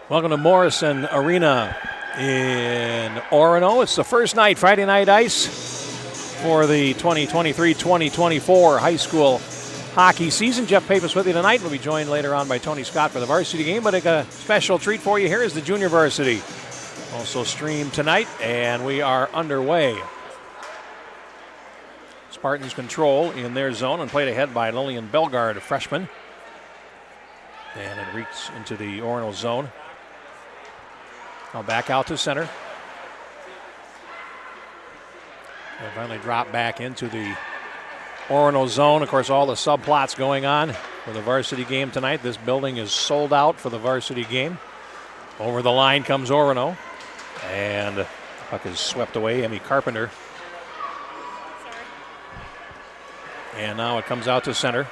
Welcome to Morrison Arena in Orono. It's the first night, Friday night ice for the 2023-2024 high school hockey season. Jeff Pappas with you tonight. We'll be joined later on by Tony Scott for the varsity game, but a special treat for you here is the junior varsity. Also streamed tonight, and we are underway. Spartans control in their zone and played ahead by Lillian Bellegarde, a freshman. And it reeks into the Orono zone. Now back out to center. And finally drop back into the Orono zone. Of course, all the subplots going on for the varsity game tonight. This building is sold out for the varsity game. Over the line comes Orono. And the puck is swept away. Emmy Carpenter. And now it comes out to center.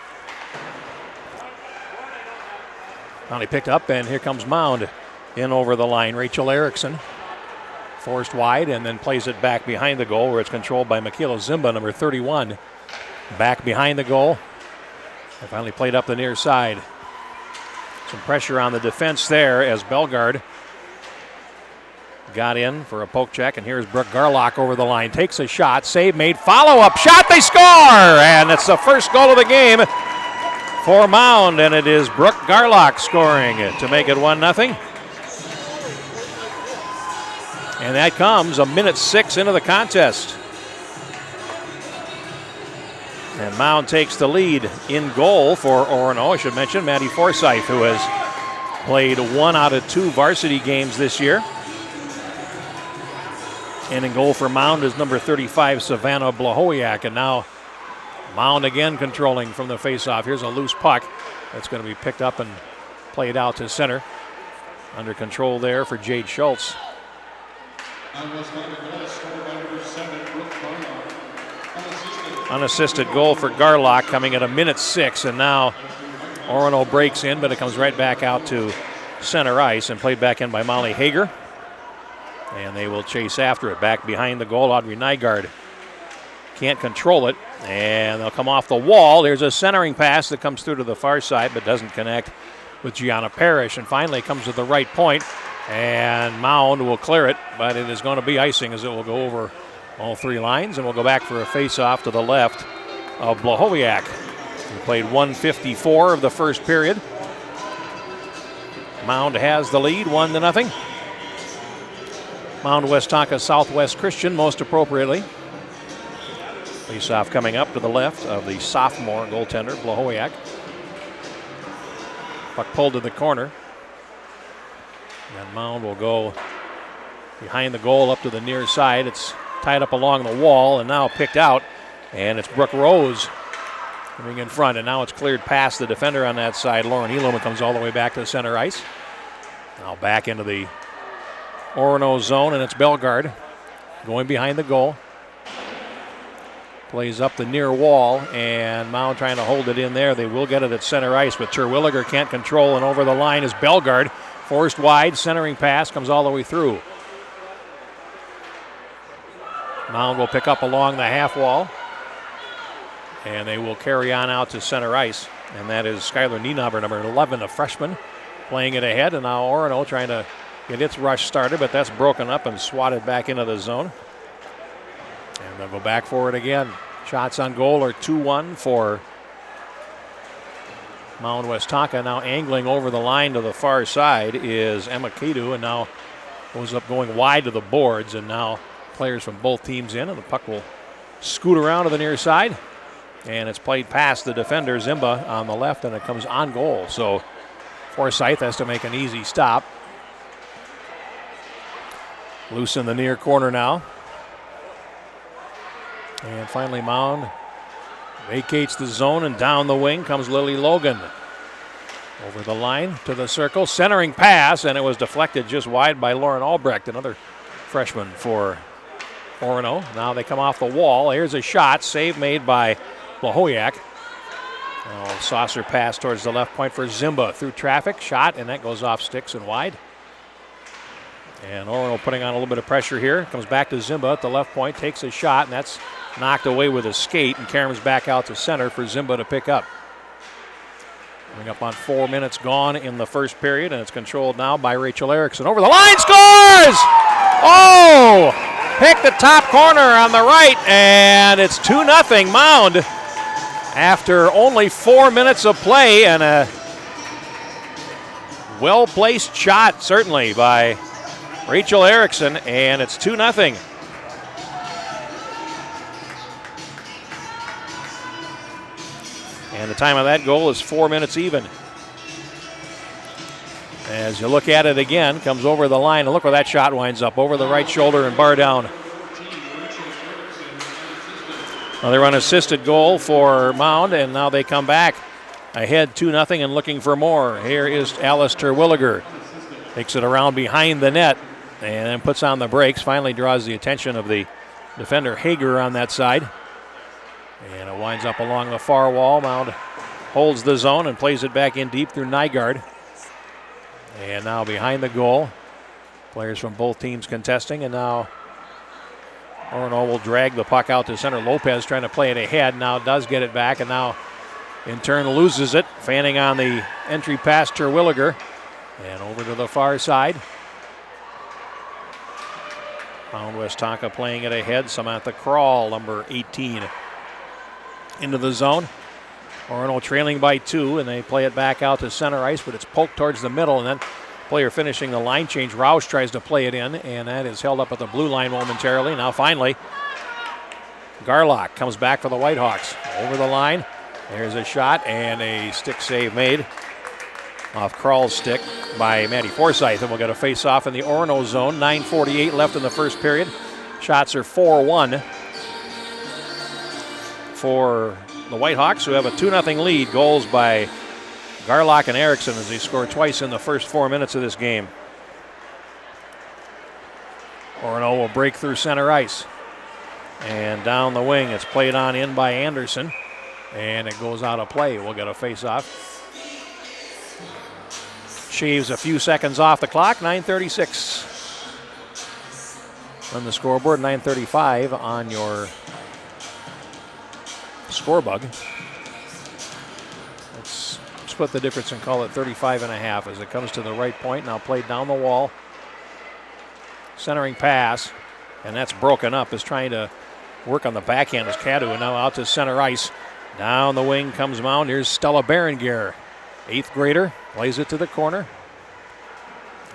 Finally picked up, and here comes Mound in over the line. Rachel Erickson forced wide and then plays it back behind the goal where it's controlled by Michaela Zimba, number 31. Back behind the goal. And finally played up the near side. Some pressure on the defense there as Bellegarde got in for a poke check, and here's Brooke Garlock over the line. Takes a shot, save made, follow-up shot, they score! And it's the first goal of the game for Mound, and it is Brooke Garlock scoring to make it 1-0. And that comes a minute 6 into the contest. And Mound takes the lead in goal for Orono. I should mention Maddie Forsyth, who has played 1 out of 2 varsity games this year. And in goal for Mound is number 35, Savannah Blahowiak. And now Mound again controlling from the faceoff. Here's a loose puck that's going to be picked up and played out to center. Under control there for Jade Schultz. Unassisted goal for Garlock coming at a minute 6, and now Orono breaks in, but it comes right back out to center ice and played back in by Molly Hager. And they will chase after it. Back behind the goal, Audrey Nygaard can't control it, and they'll come off the wall. There's a centering pass that comes through to the far side, but doesn't connect with Gianna Parrish, and finally comes to the right point. And Mound will clear it, but it is going to be icing as it will go over all 3 lines, and we'll go back for a face-off to the left of Blahowiak. We played 1:54 of the first period. Mound has the lead, 1-0. Mound Westonka Southwest Christian, most appropriately. Face-off coming up to the left of the sophomore goaltender, Blahowiak. Puck pulled to the corner. And Mound will go behind the goal up to the near side. It's tied up along the wall and now picked out. And it's Brooke Rose coming in front. And now it's cleared past the defender on that side. Lauren Elam comes all the way back to the center ice. Now back into the Orono zone, and it's Bellegarde going behind the goal. Plays up the near wall, and Mound trying to hold it in there. They will get it at center ice, but Terwilliger can't control, and over the line is Bellegarde. Forced wide, centering pass, comes all the way through. Mound will pick up along the half wall, and they will carry on out to center ice. And that is Skylar Nienaber, number 11, a freshman, playing it ahead. And now Orono trying to get its rush started, but that's broken up and swatted back into the zone. And they'll go back for it again. Shots on goal are 2-1 for Mound Westonka. Now angling over the line to the far side is Emma Cadu, and now goes up going wide to the boards, and now players from both teams in, and the puck will scoot around to the near side, and it's played past the defender Zimba on the left, and it comes on goal. So Forsyth has to make an easy stop. Loose in the near corner now. And finally Mound vacates the zone, and down the wing comes Lily Logan. Over the line to the circle, centering pass, and it was deflected just wide by Lauren Albrecht, another freshman for Orono. Now they come off the wall. Here's a shot, save made by Blahowiak. Saucer pass towards the left point for Zimba through traffic, shot, and that goes off sticks and wide. And Orono putting on a little bit of pressure here. Comes back to Zimba at the left point, takes a shot, and that's knocked away with a skate, and Karen's back out to center for Zimba to pick up. Coming up on 4 minutes gone in the first period, and it's controlled now by Rachel Erickson. Over the line, scores! Oh! Pick the top corner on the right, and it's 2-0 Mound after only 4 minutes of play, and a well-placed shot, certainly, by Rachel Erickson, and it's 2-0. And the time of that goal is 4 minutes even. As you look at it again, comes over the line, and look where that shot winds up, over the right shoulder and bar down. Another unassisted goal for Mound, and now they come back ahead 2-0 and looking for more. Here is Alice Terwilliger. Takes it around behind the net and then puts on the brakes. Finally draws the attention of the defender Hager on that side. And it winds up along the far wall. Mound holds the zone and plays it back in deep through Nygaard. And now behind the goal. Players from both teams contesting, and now Orono will drag the puck out to center. Lopez trying to play it ahead. Now does get it back, and now in turn loses it. Fanning on the entry pass Terwilliger. And over to the far side. Mound Westonka playing it ahead. Samantha Krall, number 18, into the zone. Orono trailing by 2, and they play it back out to center ice, but it's poked towards the middle, and then player finishing the line change. Roush tries to play it in, and that is held up at the blue line momentarily. Now finally, Garlock comes back for the Whitehawks. Over the line, there's a shot, and a stick save made off Krall's stick by Maddie Forsyth, and we'll get a face-off in the Orono zone. 9:48 left in the first period. Shots are 4-1 for the Whitehawks, who have a 2-0 lead. Goals by Garlock and Erickson as they score twice in the first 4 minutes of this game. Orono will break through center ice. And down the wing, it's played on in by Anderson. And it goes out of play. We'll get a face-off. Shaves a few seconds off the clock. 9:36 on the scoreboard. 9:35 on your scorebug. Let's split the difference and call it 35.5 as it comes to the right point. Now played down the wall. Centering pass, and that's broken up. Is trying to work on the backhand as Cadu, and now out to center ice. Down the wing comes Mound. Here's Stella Berengier, 8th grader, plays it to the corner.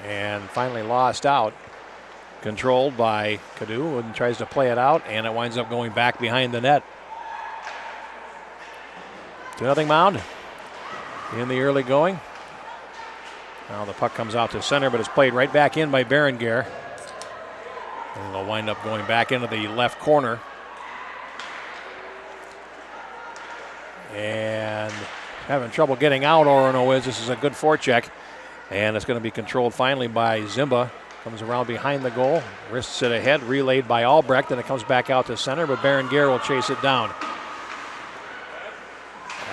And finally lost out. Controlled by Cadu, and tries to play it out, and it winds up going back behind the net. 2-0 Mound in the early going. Now the puck comes out to center, but it's played right back in by Berengier. And they'll wind up going back into the left corner. And having trouble getting out, Orono is. This is a good forecheck. And it's going to be controlled finally by Zimba. Comes around behind the goal. Wrists it ahead. Relayed by Albrecht. And it comes back out to center. But Berengier will chase it down.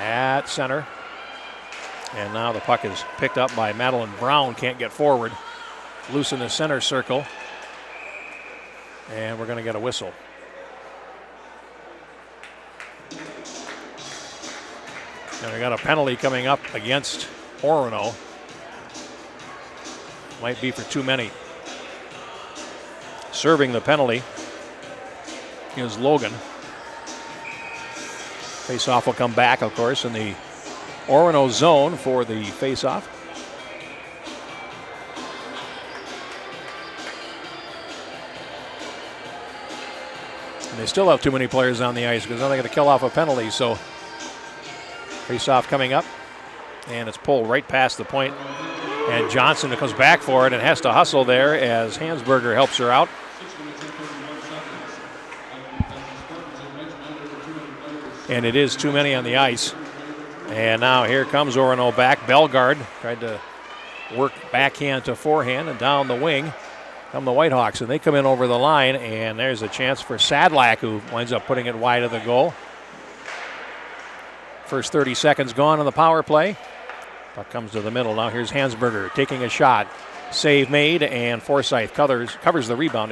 At center. And now the puck is picked up by Madeline Brown. Can't get forward. Loose in the center circle. And we're going to get a whistle. And we got a penalty coming up against Orono. Might be for too many. Serving the penalty is Logan. Face-off will come back, of course, in the Orono zone for the face-off. And they still have too many players on the ice because now they're going to kill off a penalty. So face-off coming up, and it's pulled right past the point. And Johnson comes back for it and has to hustle there as Hansberger helps her out. And it is too many on the ice. And now here comes Orono back. Bellegarde tried to work backhand to forehand, and down the wing come the Whitehawks. And they come in over the line, and there's a chance for Sadlak, who winds up putting it wide of the goal. First 30 seconds gone on the power play. Puck comes to the middle. Now here's Hansberger taking a shot. Save made, and Forsyth covers the rebound,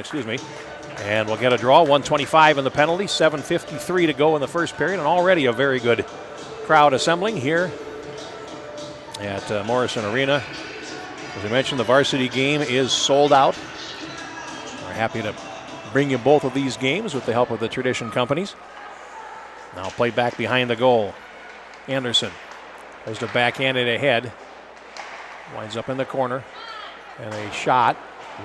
And we'll get a draw. 1:25 in the penalty. 7:53 to go in the first period, and already a very good crowd assembling here at Morrison Arena. As I mentioned, the varsity game is sold out. We're happy to bring you both of these games with the help of the Tradition Companies. Now played back behind the goal. Anderson tries to backhand it ahead. Winds up in the corner. And a shot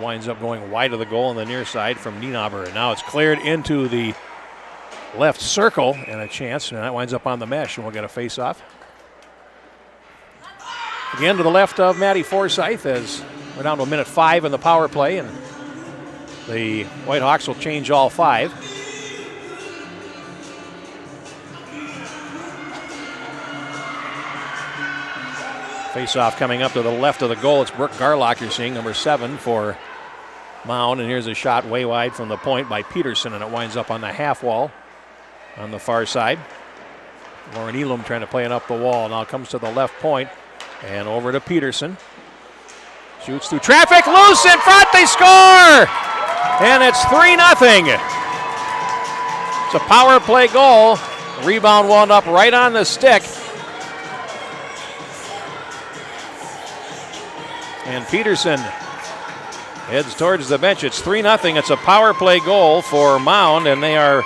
winds up going wide of the goal on the near side from Nienaber. And now it's cleared into the left circle and a chance. And that winds up on the mesh and we'll get a face-off. Again to the left of Maddie Forsyth as we're down to a minute 5 in the power play. And the Whitehawks will change all 5. Face-off coming up to the left of the goal. It's Brooke Garlock you're seeing, number 7 for Mound. And here's a shot way wide from the point by Peterson, and it winds up on the half wall on the far side. Lauren Elam trying to play it up the wall. Now comes to the left point and over to Peterson. Shoots through traffic, loose in front, they score! And it's 3-0. It's a power play goal. Rebound wound up right on the stick. And Peterson heads towards the bench. It's 3-0. It's a power play goal for Mound, and they are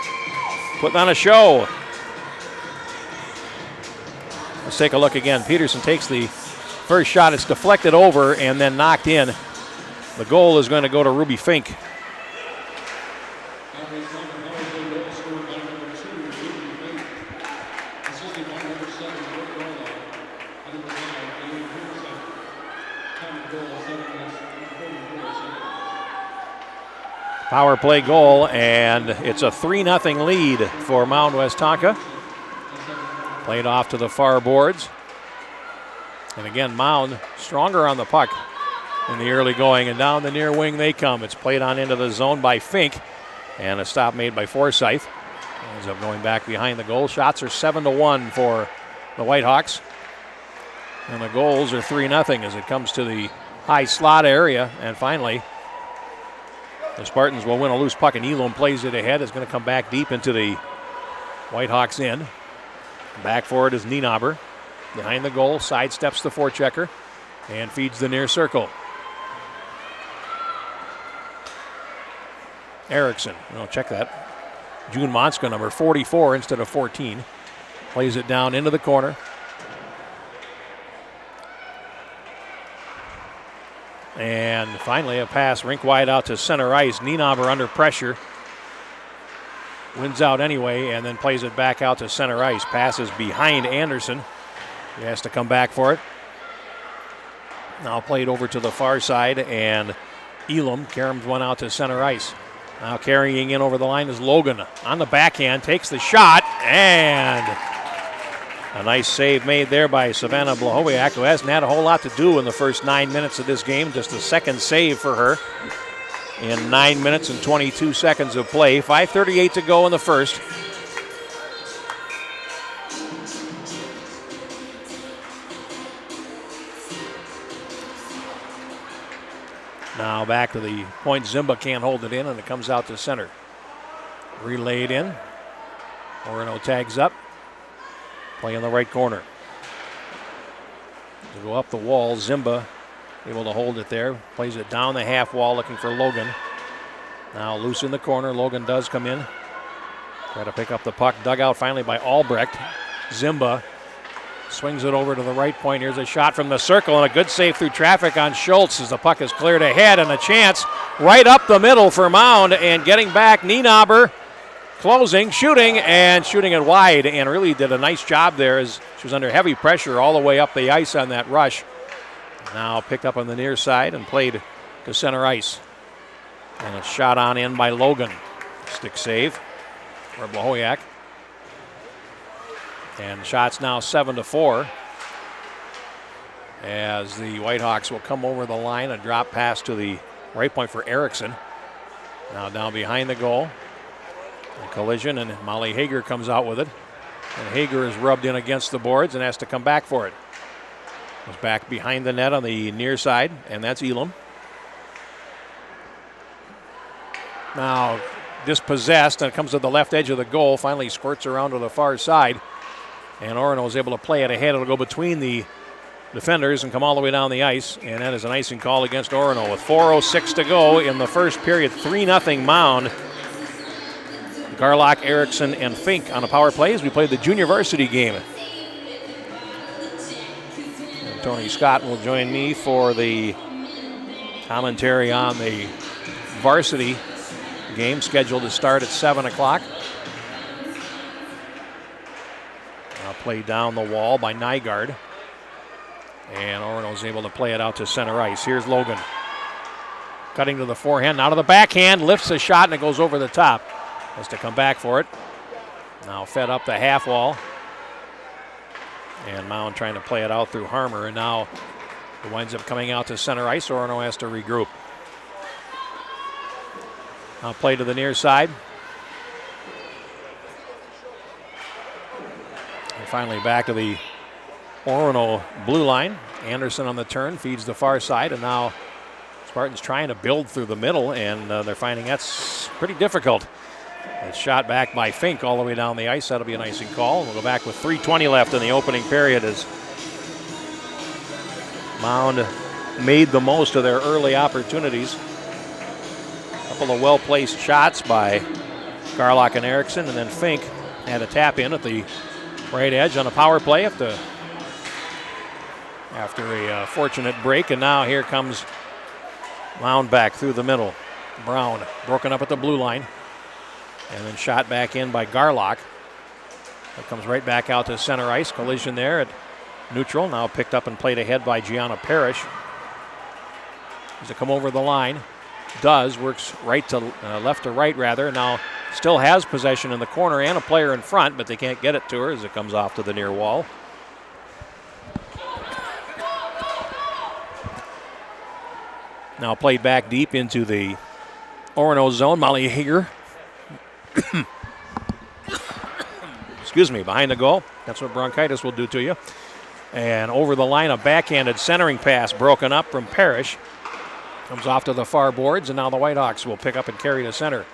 putting on a show. Let's take a look again. Peterson takes the first shot. It's deflected over and then knocked in. The goal is going to go to Ruby Fink. Power play goal, and it's a 3-0 lead for Mound Westonka. Played off to the far boards. And again, Mound stronger on the puck in the early going, and down the near wing they come. It's played on into the zone by Fink, and a stop made by Forsyth. Ends up going back behind the goal. Shots are 7-1 for the Whitehawks. And the goals are 3-0 as it comes to the high slot area, and finally, the Spartans will win a loose puck, and Elam plays it ahead. It's going to come back deep into the Whitehawks end. Back for it is Nienaber. Behind the goal, sidesteps the forechecker and feeds the near circle. Erickson, check that. June Monska, number 44 instead of 14. Plays it down into the corner. And finally a pass rink wide out to center ice. Nienaber under pressure. Wins out anyway and then plays it back out to center ice. Passes behind Anderson. He has to come back for it. Now played over to the far side and Elam caroms one out to center ice. Now carrying in over the line is Logan. On the backhand, takes the shot, and a nice save made there by Savannah Blahowiak, who hasn't had a whole lot to do in the first 9 minutes of this game. Just a second save for her in 9 minutes and 22 seconds of play. 5:38 to go in the first. Now back to the point. Zimba can't hold it in, and it comes out to center. Relayed in. Orono tags up. Play in the right corner. To go up the wall, Zimba able to hold it there. Plays it down the half wall looking for Logan. Now loose in the corner. Logan does come in. Try to pick up the puck. Dug out finally by Albrecht. Zimba swings it over to the right point. Here's a shot from the circle and a good save through traffic on Schultz as the puck is cleared ahead, and a chance right up the middle for Mound, and getting back Nienaber. Closing, shooting it wide, and really did a nice job there as she was under heavy pressure all the way up the ice on that rush. Now picked up on the near side and played to center ice. And a shot on in by Logan. Stick save for Blahowiak. And shots now 7-4 as the Whitehawks will come over the line. A drop pass to the right point for Erickson. Now down behind the goal. A collision, and Molly Hager comes out with it. And Hager is rubbed in against the boards and has to come back for it. Goes back behind the net on the near side, and that's Elam. Now dispossessed, and it comes to the left edge of the goal. Finally squirts around to the far side. And Orono is able to play it ahead. It'll go between the defenders and come all the way down the ice, and that is an icing call against Orono with 4:06 to go in the first period. 3-0 Mound. Garlock, Erickson, and Fink on the power plays. We played the junior varsity game. And Tony Scott will join me for the commentary on the varsity game scheduled to start at 7 o'clock. Now played down the wall by Nygaard. And Orono's able to play it out to center ice. Here's Logan. Cutting to the forehand, now to the backhand, lifts a shot, and it goes over the top. Has to come back for it. Now fed up the half wall. And Mound trying to play it out through Harmer, and now it winds up coming out to center ice. Orono has to regroup. Now play to the near side. And finally back to the Orono blue line. Anderson on the turn, feeds the far side, and now Spartans trying to build through the middle, and they're finding that's pretty difficult. It's shot back by Fink all the way down the ice. That'll be an icing call. We'll go back with 3:20 left in the opening period as Mound made the most of their early opportunities. A couple of well-placed shots by Garlock and Erickson, and then Fink had a tap in at the right edge on a power play after a fortunate break, and now here comes Mound back through the middle. Brown broken up at the blue line, and then shot back in by Garlock. That comes right back out to center ice. Collision there at neutral. Now picked up and played ahead by Gianna Parrish. As they come over the line, works right to left to right rather. Now still has possession in the corner and a player in front, but they can't get it to her as it comes off to the near wall. Now played back deep into the Orono zone. Molly Hager. Excuse me, behind the goal. That's what bronchitis will do to you. And over the line, a backhanded centering pass broken up from Parrish. Comes off to the far boards, and now the Whitehawks will pick up and carry to center.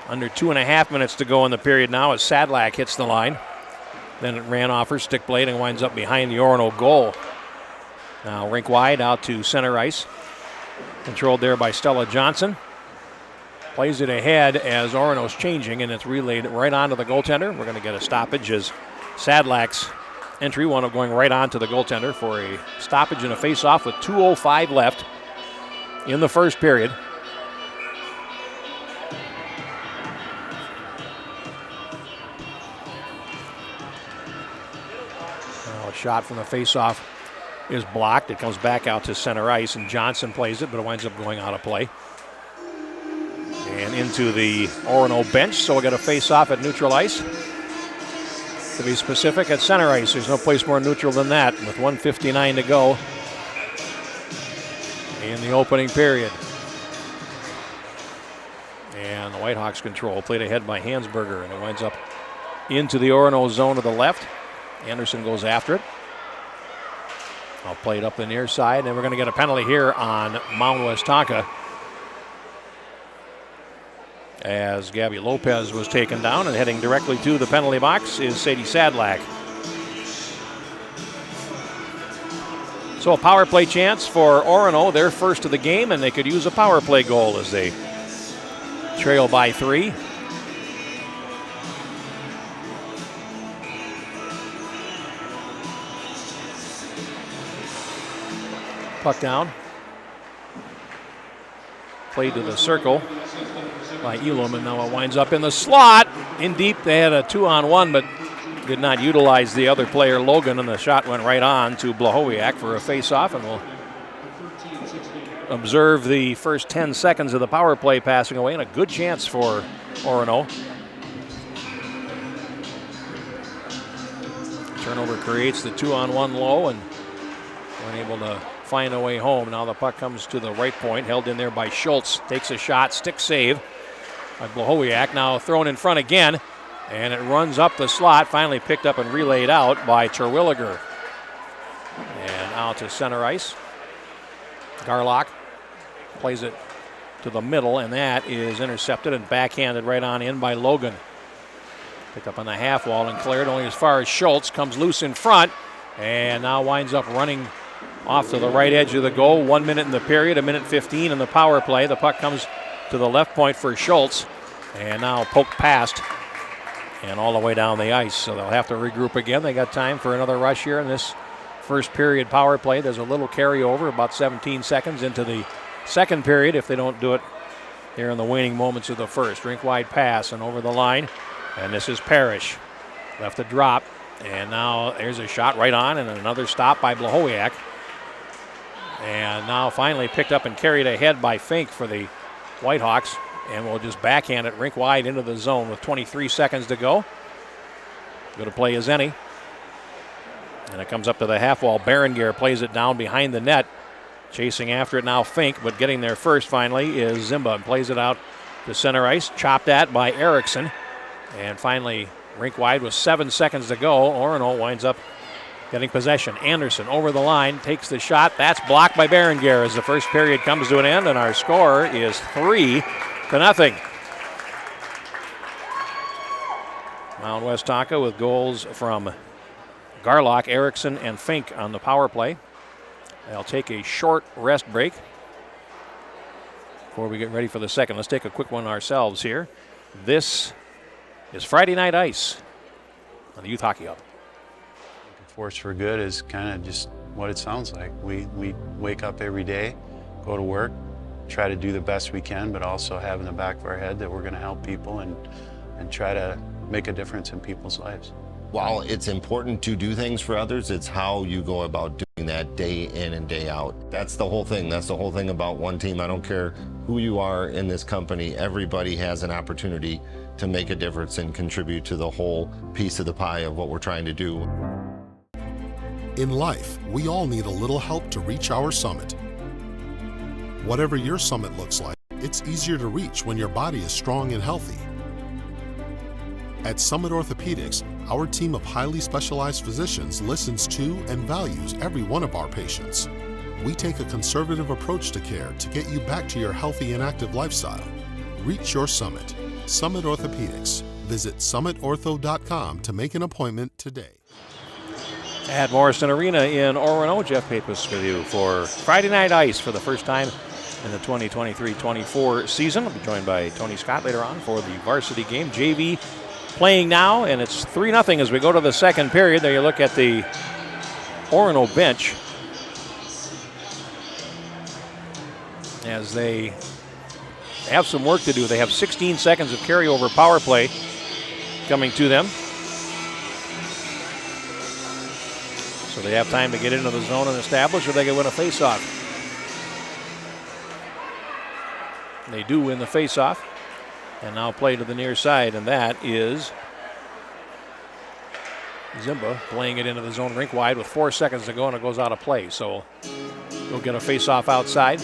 Under 2.5 minutes to go in the period now as Sadlak hits the line. Then it ran off her stick blade and winds up behind the Orono goal. Now rink wide out to center ice. Controlled there by Stella Johnson. Plays it ahead as Orono's changing, and it's relayed right onto the goaltender. We're going to get a stoppage as Sadlak's entry wound up going right onto the goaltender for a stoppage and a face-off with 2:05 left in the first period. Now a shot from the face-off is blocked. It comes back out to center ice, and Johnson plays it, but it winds up going out of play. And into the Orono bench, so we'll get a face-off at neutral ice. To be specific, at center ice, there's no place more neutral than that with 1:59 to go in the opening period. And the Whitehawks control, played ahead by Hansberger, and it winds up into the Orono zone to the left. Anderson goes after it. I'll play it up the near side, and we're going to get a penalty here on Mound Westonka as Gabby Lopez was taken down, and heading directly to the penalty box is Sadie Sadlak. So a power play chance for Orono, their first of the game, and they could use a power play goal as they trail by 3. Puck down. Played to the circle by Elam, and now it winds up in the slot. In deep, they had a 2-on-1, but did not utilize the other player, Logan, and the shot went right on to Blahowiak for a face-off, and we'll observe the first 10 seconds of the power play passing away, and a good chance for Orono. Turnover creates the 2-on-1 low, and we're able to find a way home. Now the puck comes to the right point, held in there by Schultz. Takes a shot, stick save by Blahowiak. Now thrown in front again, and it runs up the slot. Finally picked up and relayed out by Terwilliger. And out to center ice. Garlock plays it to the middle, and that is intercepted and backhanded right on in by Logan. Picked up on the half wall and cleared only as far as Schultz. Comes loose in front, and now winds up running off to the right edge of the goal. 1 minute in the period, 1:15 in the power play. The puck comes to the left point for Schultz, and now poked past and all the way down the ice. So they'll have to regroup again. They got time for another rush here in this first period power play. There's a little carryover, about 17 seconds into the second period if they don't do it here in the waning moments of the first. Rink wide pass and over the line, and this is Parrish. Left a drop, and now there's a shot right on, and another stop by Blahowiak. And now finally picked up and carried ahead by Fink for the Whitehawks, and we'll just backhand it rink wide into the zone with 23 seconds to go. Good to play is any. And it comes up to the half wall. Berenguer plays it down behind the net. Chasing after it now Fink, but getting there first finally is Zimba and plays it out to center ice. Chopped at by Erickson. And finally rink wide with 7 seconds to go. Orono winds up getting possession. Anderson over the line, takes the shot. That's blocked by Berenguer as the first period comes to an end, and our score is 3-0. Mound Westonka with goals from Garlock, Erickson, and Fink on the power play. They'll take a short rest break before we get ready for the second. Let's take a quick one ourselves here. This is Friday Night Ice on the Youth Hockey Hub. Force for Good is kind of just what it sounds like. We wake up every day, go to work, try to do the best we can, but also have in the back of our head that we're going to help people and try to make a difference in people's lives. While it's important to do things for others, it's how you go about doing that day in and day out. That's the whole thing. That's the whole thing about one team. I don't care who you are in this company. Everybody has an opportunity to make a difference and contribute to the whole piece of the pie of what we're trying to do. In life, we all need a little help to reach our summit. Whatever your summit looks like, it's easier to reach when your body is strong and healthy. At Summit Orthopedics, our team of highly specialized physicians listens to and values every one of our patients. We take a conservative approach to care to get you back to your healthy and active lifestyle. Reach your summit. Summit Orthopedics. Visit summitortho.com to make an appointment today. At Morrison Arena in Orono, Jeff Pappas with you for Friday Night Ice for the first time in the 2023-24 season. I'll be joined by Tony Scott later on for the varsity game. JV playing now, and it's 3-0 as we go to the second period. There you look at the Orono bench as they have some work to do. They have 16 seconds of carryover power play coming to them. So they have time to get into the zone and establish, or they can win a faceoff. They do win the faceoff, and now play to the near side, and that is Zimba playing it into the zone rink wide with 4 seconds to go, and it goes out of play. So we'll get a faceoff outside.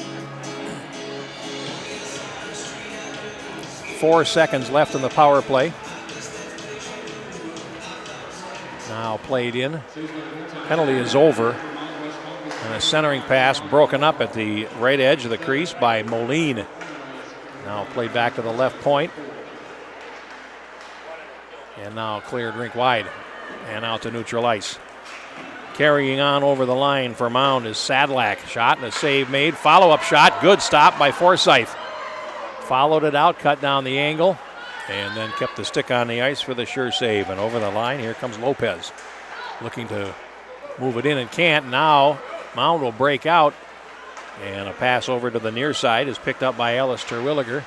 4 seconds left in the power play. Now played in. Penalty is over. And a centering pass broken up at the right edge of the crease by Moline. Now played back to the left point. And now cleared rink wide. And out to neutral ice. Carrying on over the line for Mound is Sadlak. Shot and a save made. Follow-up shot. Good stop by Forsyth. Followed it out, cut down the angle, and then kept the stick on the ice for the sure save. And over the line, here comes Lopez. Looking to move it in and can't. Now Mound will break out. And a pass over to the near side is picked up by Ellis Terwilliger.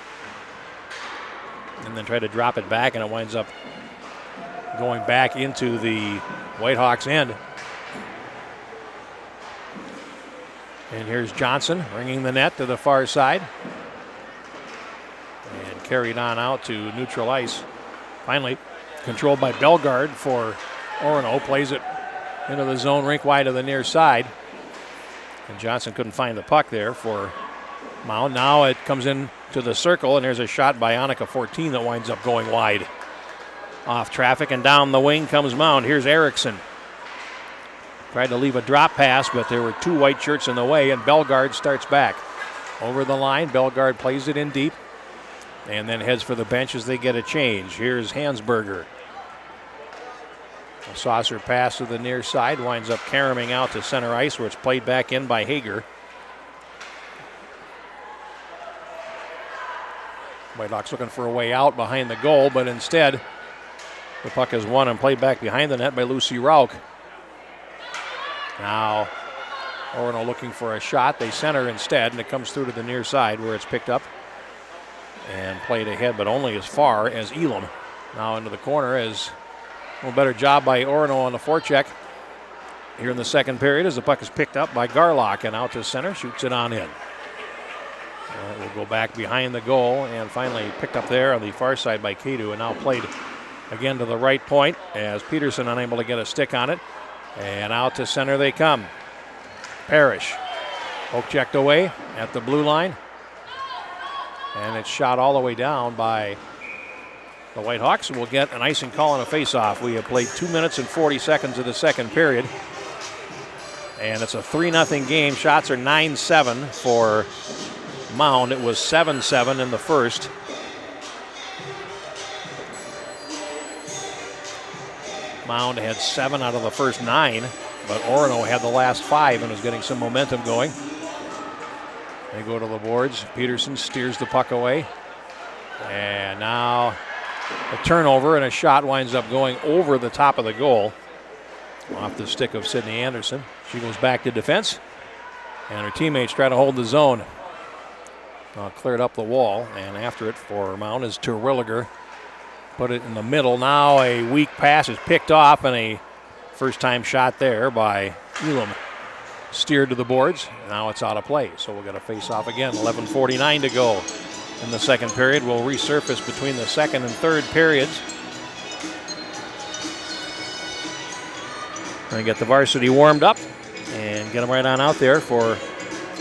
And then try to drop it back, and it winds up going back into the Whitehawks' end. And here's Johnson bringing the net to the far side. And carried on out to neutral ice. Finally controlled by Bellegarde for Orono. Plays it into the zone rink wide to the near side. And Johnson couldn't find the puck there for Mound. Now it comes in to the circle, and there's a shot by Annika 14 that winds up going wide. Off traffic, and down the wing comes Mound. Here's Erickson. Tried to leave a drop pass, but there were two white shirts in the way, and Bellegarde starts back. Over the line, Bellegarde plays it in deep, and then heads for the bench as they get a change. Here's Hansberger. A saucer pass to the near side winds up caroming out to center ice, where it's played back in by Hager. Whitehawks looking for a way out behind the goal, but instead the puck is won and played back behind the net by Lucy Rauch. Now Orono looking for a shot. They center instead, and it comes through to the near side where it's picked up and played ahead, but only as far as Elam. Now into the corner as a little better job by Orono on the forecheck here in the second period as the puck is picked up by Garlock and out to center, shoots it on in. It will go back behind the goal and finally picked up there on the far side by Kadu, and now played again to the right point as Peterson unable to get a stick on it. And out to center they come. Parrish. Poke checked away at the blue line. And it's shot all the way down by the Whitehawks, and we'll get an icing call and a face-off. We have played 2 minutes and 40 seconds of the second period. And it's a 3-0 game. Shots are 9-7 for Mound. It was 7-7 in the first. Mound had 7 out of the first 9, but Orono had the last 5 and was getting some momentum going. They go to the boards. Peterson steers the puck away. And now a turnover, and a shot winds up going over the top of the goal off the stick of Sydney Anderson. She goes back to defense, and her teammates try to hold the zone. Cleared up the wall, and after it for Mound is Terwilliger. Put it in the middle. Now a weak pass is picked off, and a first-time shot there by Elam. Steered to the boards. Now it's out of play, so we'll get a face-off again. 11:49 to go in the second period. We'll resurface between the second and third periods. And get the varsity warmed up and get them right on out there for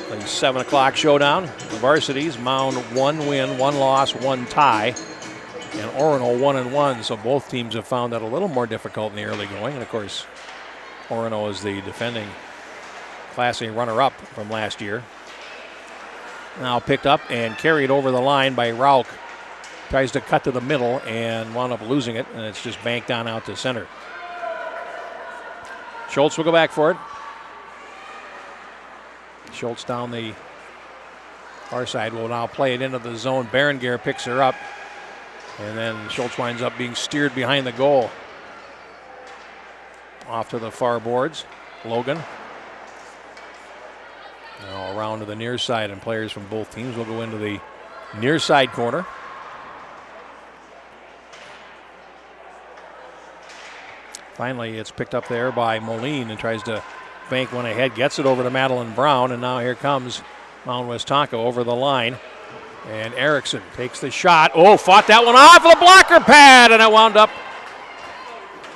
the 7 o'clock showdown. The varsities, Mound 1 win, 1 loss, 1 tie. And Orono 1-1, so both teams have found that a little more difficult in the early going. And of course, Orono is the defending Class A runner-up from last year. Now picked up and carried over the line by Rauch. Tries to cut to the middle and wound up losing it, and it's just banked on out to center. Schultz will go back for it. Schultz down the far side will now play it into the zone. Berenguer picks her up. And then Schultz winds up being steered behind the goal. Off to the far boards. Logan. Now around to the near side, and players from both teams will go into the near side corner. Finally, it's picked up there by Moline and tries to bank one ahead. Gets it over to Madeline Brown, and now here comes Mound Westonka over the line. And Erickson takes the shot. Oh, fought that one off the blocker pad, and it wound up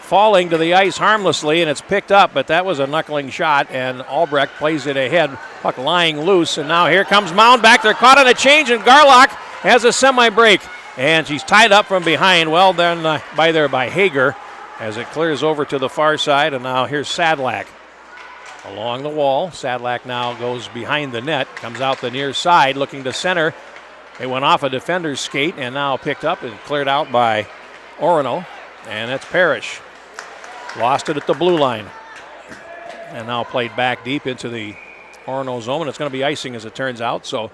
falling to the ice harmlessly, and it's picked up, but that was a knuckling shot, and Albrecht plays it ahead. Puck lying loose, and now here comes Mound back there, caught on a change, and Garlock has a semi-break, and she's tied up from behind. Well done by Hager as it clears over to the far side, and now here's Sadlak along the wall. Sadlak now goes behind the net, comes out the near side, looking to center. It went off a defender's skate and now picked up and cleared out by Orono, and it's Parrish. Lost it at the blue line. And now played back deep into the Orono zone, and it's going to be icing as it turns out, so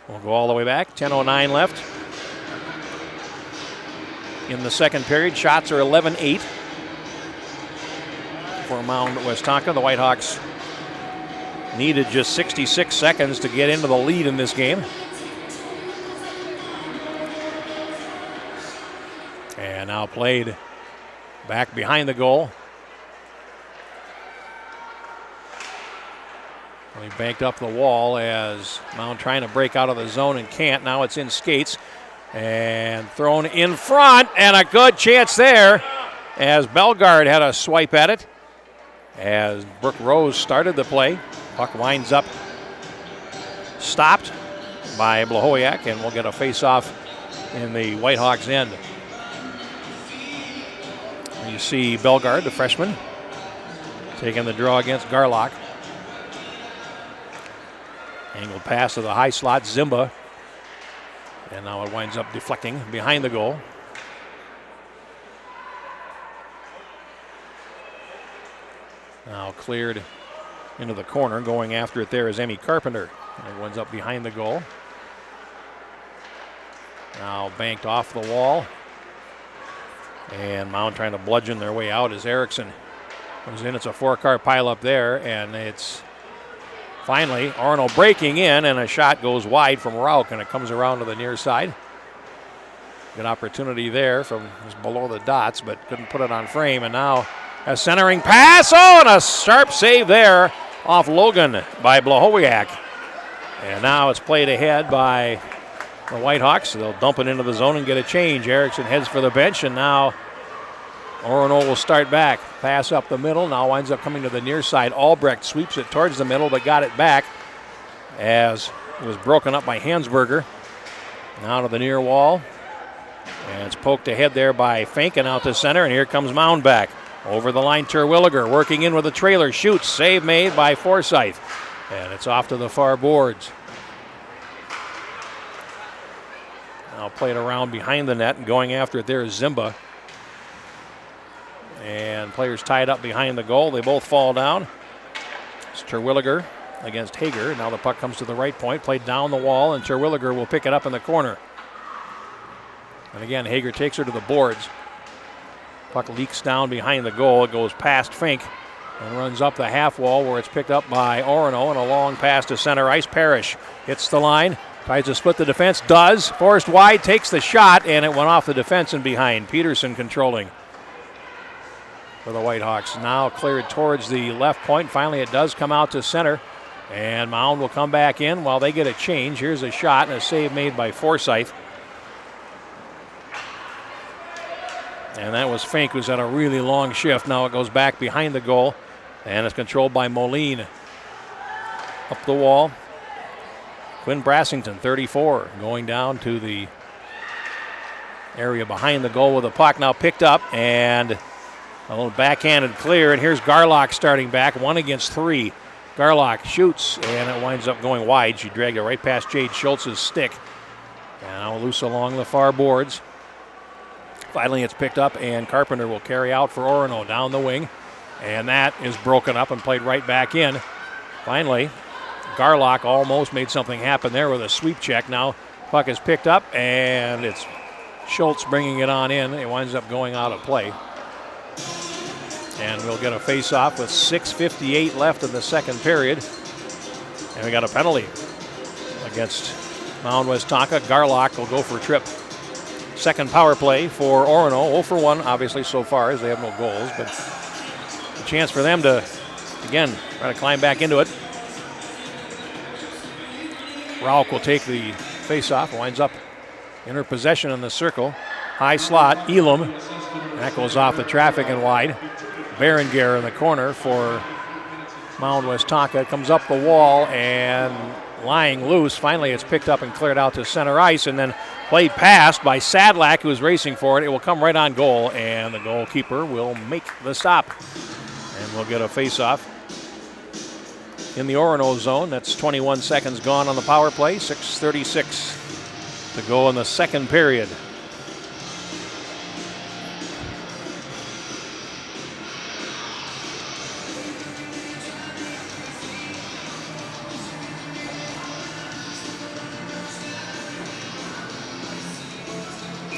we'll go all the way back. 10:09 left in the second period. Shots are 11-8 for Mound Westonka. The Whitehawks needed just 66 seconds to get into the lead in this game. And now played back behind the goal. He banked up the wall as Mound trying to break out of the zone and can't. Now it's in skates and thrown in front, and a good chance there as Bellegarde had a swipe at it. As Brooke Rose started the play, puck winds up, stopped by Blahowiak, and we'll get a face-off in the Whitehawks' end. You see Bellegarde, the freshman, taking the draw against Garlock. Angled pass to the high slot, Zimba. And now it winds up deflecting behind the goal. Now cleared into the corner. Going after it there is Emmy Carpenter. Everyone's up behind the goal. Now banked off the wall. And Mound trying to bludgeon their way out as Erickson comes in. It's a 4-car pile up there, and it's finally Orono breaking in, and a shot goes wide from Rauch, and it comes around to the near side. Good opportunity there from just below the dots, but couldn't put it on frame. And now a centering pass. Oh, and a sharp save there off Logan by Blahowiak. And now it's played ahead by the Whitehawks. They'll dump it into the zone and get a change. Erickson heads for the bench, and now Orono will start back. Pass up the middle, now winds up coming to the near side. Albrecht sweeps it towards the middle, but got it back as it was broken up by Hansberger. Now to the near wall. And it's poked ahead there by Fink and out to center, and here comes Mound back. Over the line, Terwilliger working in with a trailer. Shoots, save made by Forsyth. And it's off to the far boards. Now played around behind the net, and going after it there is Zimba. And players tied up behind the goal. They both fall down. It's Terwilliger against Hager. Now the puck comes to the right point, played down the wall, and Terwilliger will pick it up in the corner. And again, Hager takes her to the boards. Puck leaks down behind the goal. It goes past Fink and runs up the half wall where it's picked up by Orono, and a long pass to center ice. Parrish hits the line, tries to split the defense, does. Forced wide, takes the shot, and it went off the defense and behind. Peterson controlling for the Whitehawks. Now cleared towards the left point. Finally, it does come out to center, and Mound will come back in while they get a change. Here's a shot and a save made by Forsyth. And that was Fink, who's had a really long shift. Now it goes back behind the goal, and it's controlled by Moline. Up the wall, Quinn Brassington, 34, going down to the area behind the goal with the puck. Now picked up, and a little backhanded clear, and here's Garlock starting back, 1 against 3. Garlock shoots, and it winds up going wide. She dragged it right past Jade Schultz's stick. And now loose along the far boards. Finally, it's picked up, and Carpenter will carry out for Orono down the wing. And that is broken up and played right back in. Finally, Garlock almost made something happen there with a sweep check. Now, puck is picked up, and it's Schultz bringing it on in. It winds up going out of play. And we'll get a face-off with 6:58 left in the second period. And we got a penalty against Mound Westonka. Garlock will go for a trip. Second power play for Orono. 0 for 1, obviously, so far, as they have no goals. But a chance for them to, again, try to climb back into it. Rauch will take the face-off. Winds up in her possession in the circle. High slot, Elam. That goes off the traffic and wide. Berenguer in the corner for Mound Westonka. Comes up the wall and lying loose. Finally, it's picked up and cleared out to center ice, and then played past by Sadlak, who is racing for it. It will come right on goal, and the goalkeeper will make the stop. And we'll get a face-off in the Orono zone. That's 21 seconds gone on the power play. 6:36 to go in the second period.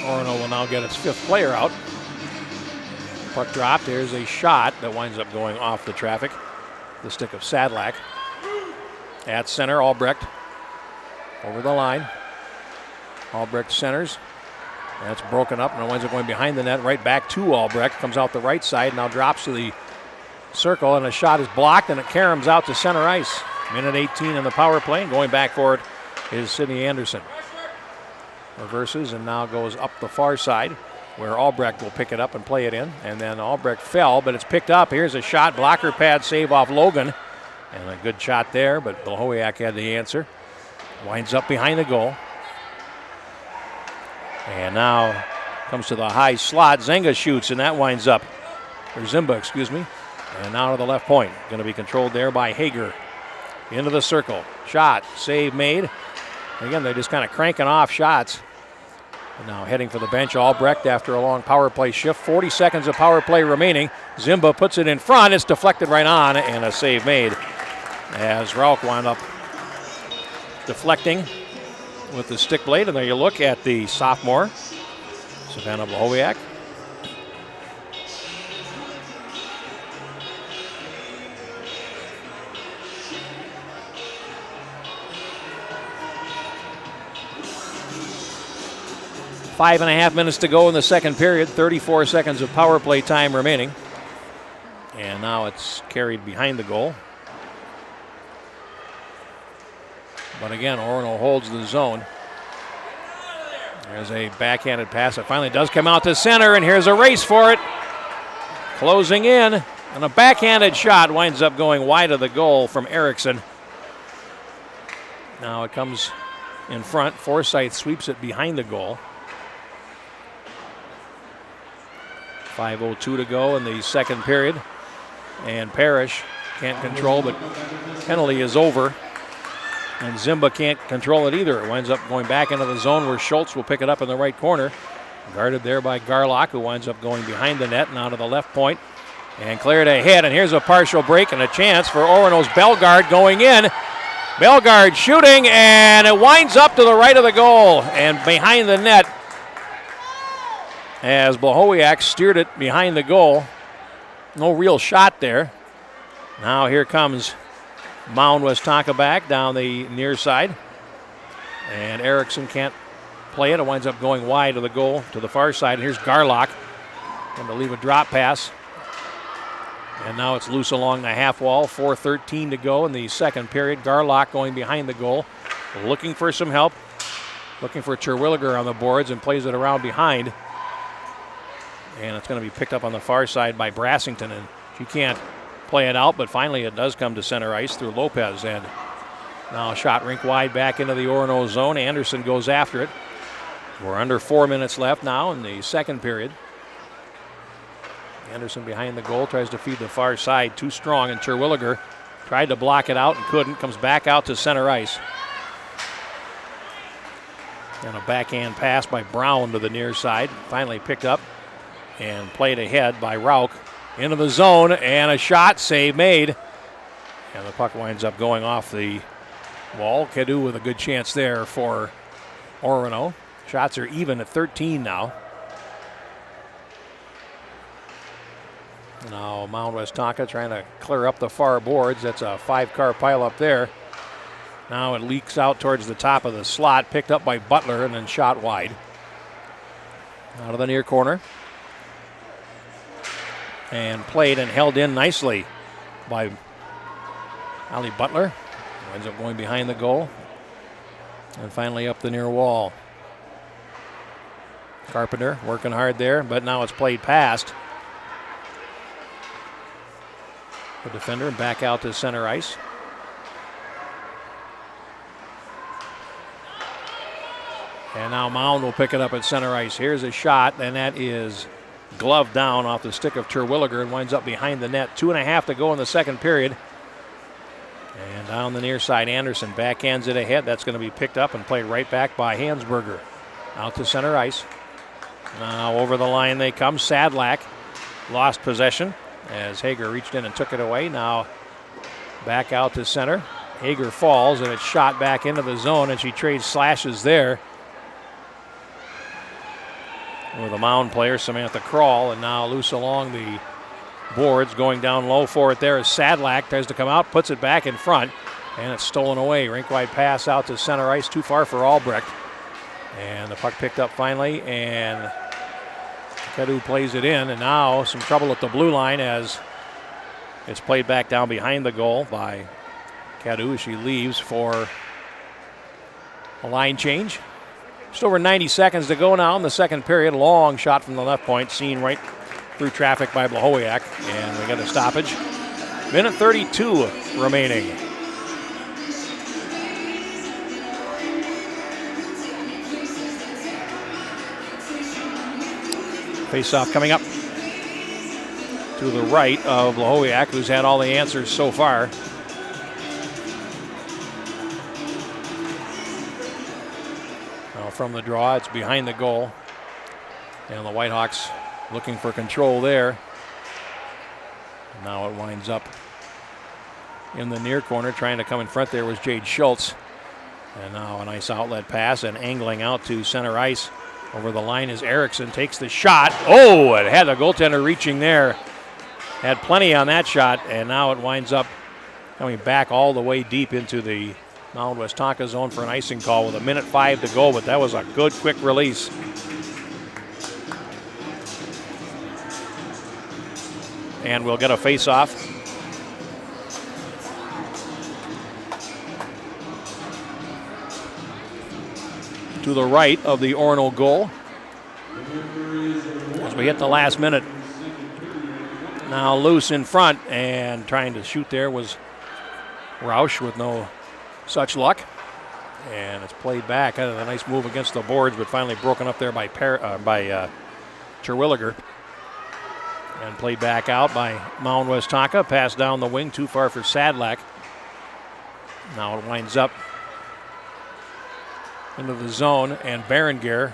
Orono will now get its 5th player out. Puck dropped. There's a shot that winds up going off the traffic. The stick of Sadlak. At center, Albrecht over the line. Albrecht centers. That's broken up, and it winds up going behind the net, right back to Albrecht. Comes out the right side, now drops to the circle, and a shot is blocked, and it caroms out to center ice. Minute 18 in the power play, and going back for it is Sydney Anderson. Reverses and now goes up the far side where Albrecht will pick it up and play it in. And then Albrecht fell, but it's picked up. Here's a shot, blocker pad save off Logan. And a good shot there, but Blahowiak had the answer. Winds up behind the goal. And now comes to the high slot. Zenga shoots, and that winds up, or Zimba, excuse me. And now to the left point. Going to be controlled there by Hager. Into the circle. Shot, save made. Again, they're just kind of cranking off shots. Now heading for the bench, Albrecht after a long power play shift. 40 seconds of power play remaining. Zimba puts it in front. It's deflected right on, and a save made as Rauch wound up deflecting with the stick blade. And there you look at the sophomore, Savannah Blahowiak. Five and a half minutes to go in the second period. 34 seconds of power play time remaining. And now it's carried behind the goal. But again, Orono holds the zone. There's a backhanded pass that finally does come out to center, and here's a race for it. Closing in, and a backhanded shot winds up going wide of the goal from Erickson. Now it comes in front. Forsyth sweeps it behind the goal. 5:02 to go in the second period. And Parrish can't control, but penalty is over. And Zimba can't control it either. It winds up going back into the zone where Schultz will pick it up in the right corner. Guarded there by Garlock, who winds up going behind the net and out of the left point. And cleared ahead, and here's a partial break and a chance for Orono's Bellegarde going in. Bellegarde shooting, and it winds up to the right of the goal and behind the net as Blahowiak steered it behind the goal. No real shot there. Now here comes Mound Westonka back down the near side. And Erickson can't play it. It winds up going wide of the goal to the far side. And here's Garlock. Going to leave a drop pass. And now it's loose along the half wall. 4:13 to go in the second period. Garlock going behind the goal. Looking for some help. Looking for Terwilliger on the boards and plays it around behind. And it's going to be picked up on the far side by Brassington. And she can't play it out, but finally it does come to center ice through Lopez. And now a shot rink wide back into the Orono zone. Anderson goes after it. We're under 4 minutes left now in the second period. Anderson behind the goal, tries to feed the far side. Too strong, and Terwilliger tried to block it out and couldn't. Comes back out to center ice. And a backhand pass by Brown to the near side. Finally picked up and played ahead by Rauch. Into the zone, and a shot, save made. And the puck winds up going off the wall. Cadu with a good chance there for Orono. Shots are even at 13 now. Now Mound Westonka trying to clear up the far boards. That's a 5-car pile up there. Now it leaks out towards the top of the slot, picked up by Butler and then shot wide. Out of the near corner. And played and held in nicely by Ali Butler. Winds up going behind the goal. And finally up the near wall. Carpenter working hard there, but now it's played past the defender and back out to center ice. And now Mound will pick it up at center ice. Here's a shot, and that is gloved down off the stick of Terwilliger and winds up behind the net. 2.5 to go in the second period. And down the near side, Anderson backhands it ahead. That's going to be picked up and played right back by Hansberger. Out to center ice. Now over the line they come. Sadlak lost possession as Hager reached in and took it away. Now back out to center. Hager falls and it's shot back into the zone, and she trades slashes there with a Mound player, Samantha Kroll, and now loose along the boards, going down low for it there is Sadlak. Tries to come out, puts it back in front, and it's stolen away. Rink-wide pass out to center ice, too far for Albrecht. And the puck picked up finally, and Cadu plays it in, and now some trouble at the blue line as it's played back down behind the goal by Cadu as she leaves for a line change. Just over 90 seconds to go now in the second period. Long shot from the left point, seen right through traffic by Blahowiak, and we got a stoppage. Minute 32 remaining. Face-off coming up to the right of Blahowiak, who's had all the answers so far. From the draw, it's behind the goal. And the Whitehawks looking for control there. Now it winds up in the near corner. Trying to come in front there was Jade Schultz. And now a nice outlet pass and angling out to center ice. Over the line is Erickson, takes the shot. Oh, it had the goaltender reaching there. Had plenty on that shot, and now it winds up coming back all the way deep into the Mound Westonka zone for an icing call with 1:05 to go, but that was a good quick release. And we'll get a face-off. To the right of the Orono goal. As we hit the last minute. Now loose in front, and trying to shoot there was Roush with no such luck. And it's played back. Had a nice move against the boards, but finally broken up there by Terwilliger. And played back out by Mound Westonka. Pass down the wing, too far for Sadlak. Now it winds up into the zone, and Berenguer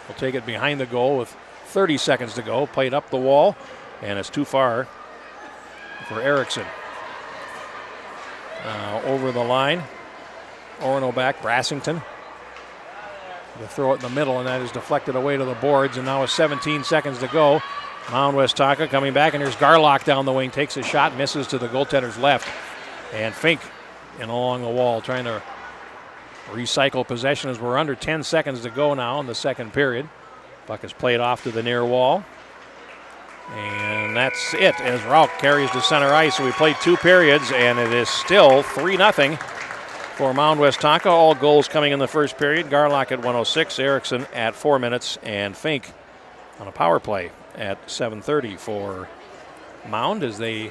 will take it behind the goal with 30 seconds to go. Played up the wall, and it's too far for Erickson. Over the line, Orono back, Brassington. They throw it in the middle, and that is deflected away to the boards, and now with 17 seconds to go. Mound Westonka coming back, and there's Garlock down the wing, takes a shot, misses to the goaltender's left. And Fink in along the wall trying to recycle possession as we're under 10 seconds to go now in the second period. Puck is played off to the near wall. And that's it as Rauch carries to center ice. So we played 2 periods, and it is still 3-0 for Mound Westonka. All goals coming in the first period. Garlock at 1:06, Erickson at 4 minutes, and Fink on a power play at 7:30 for Mound as they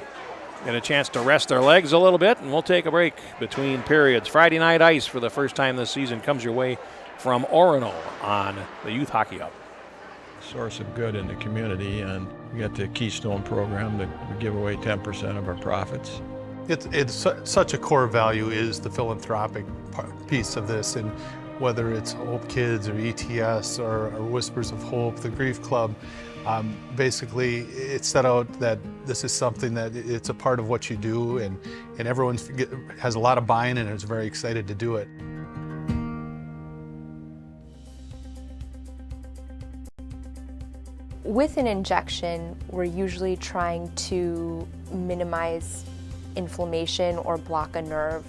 get a chance to rest their legs a little bit, and we'll take a break between periods. Friday night ice for the first time this season comes your way from Orono on the Youth Hockey Hub. Source of good in the community, and we got the Keystone program that we give away 10% of our profits. It's such a core value is the philanthropic piece of this, and whether it's Hope Kids or ETS or Whispers of Hope, the Grief Club, basically it's set out that this is something that it's a part of what you do, and everyone has a lot of buy-in and is very excited to do it. With an injection, we're usually trying to minimize inflammation or block a nerve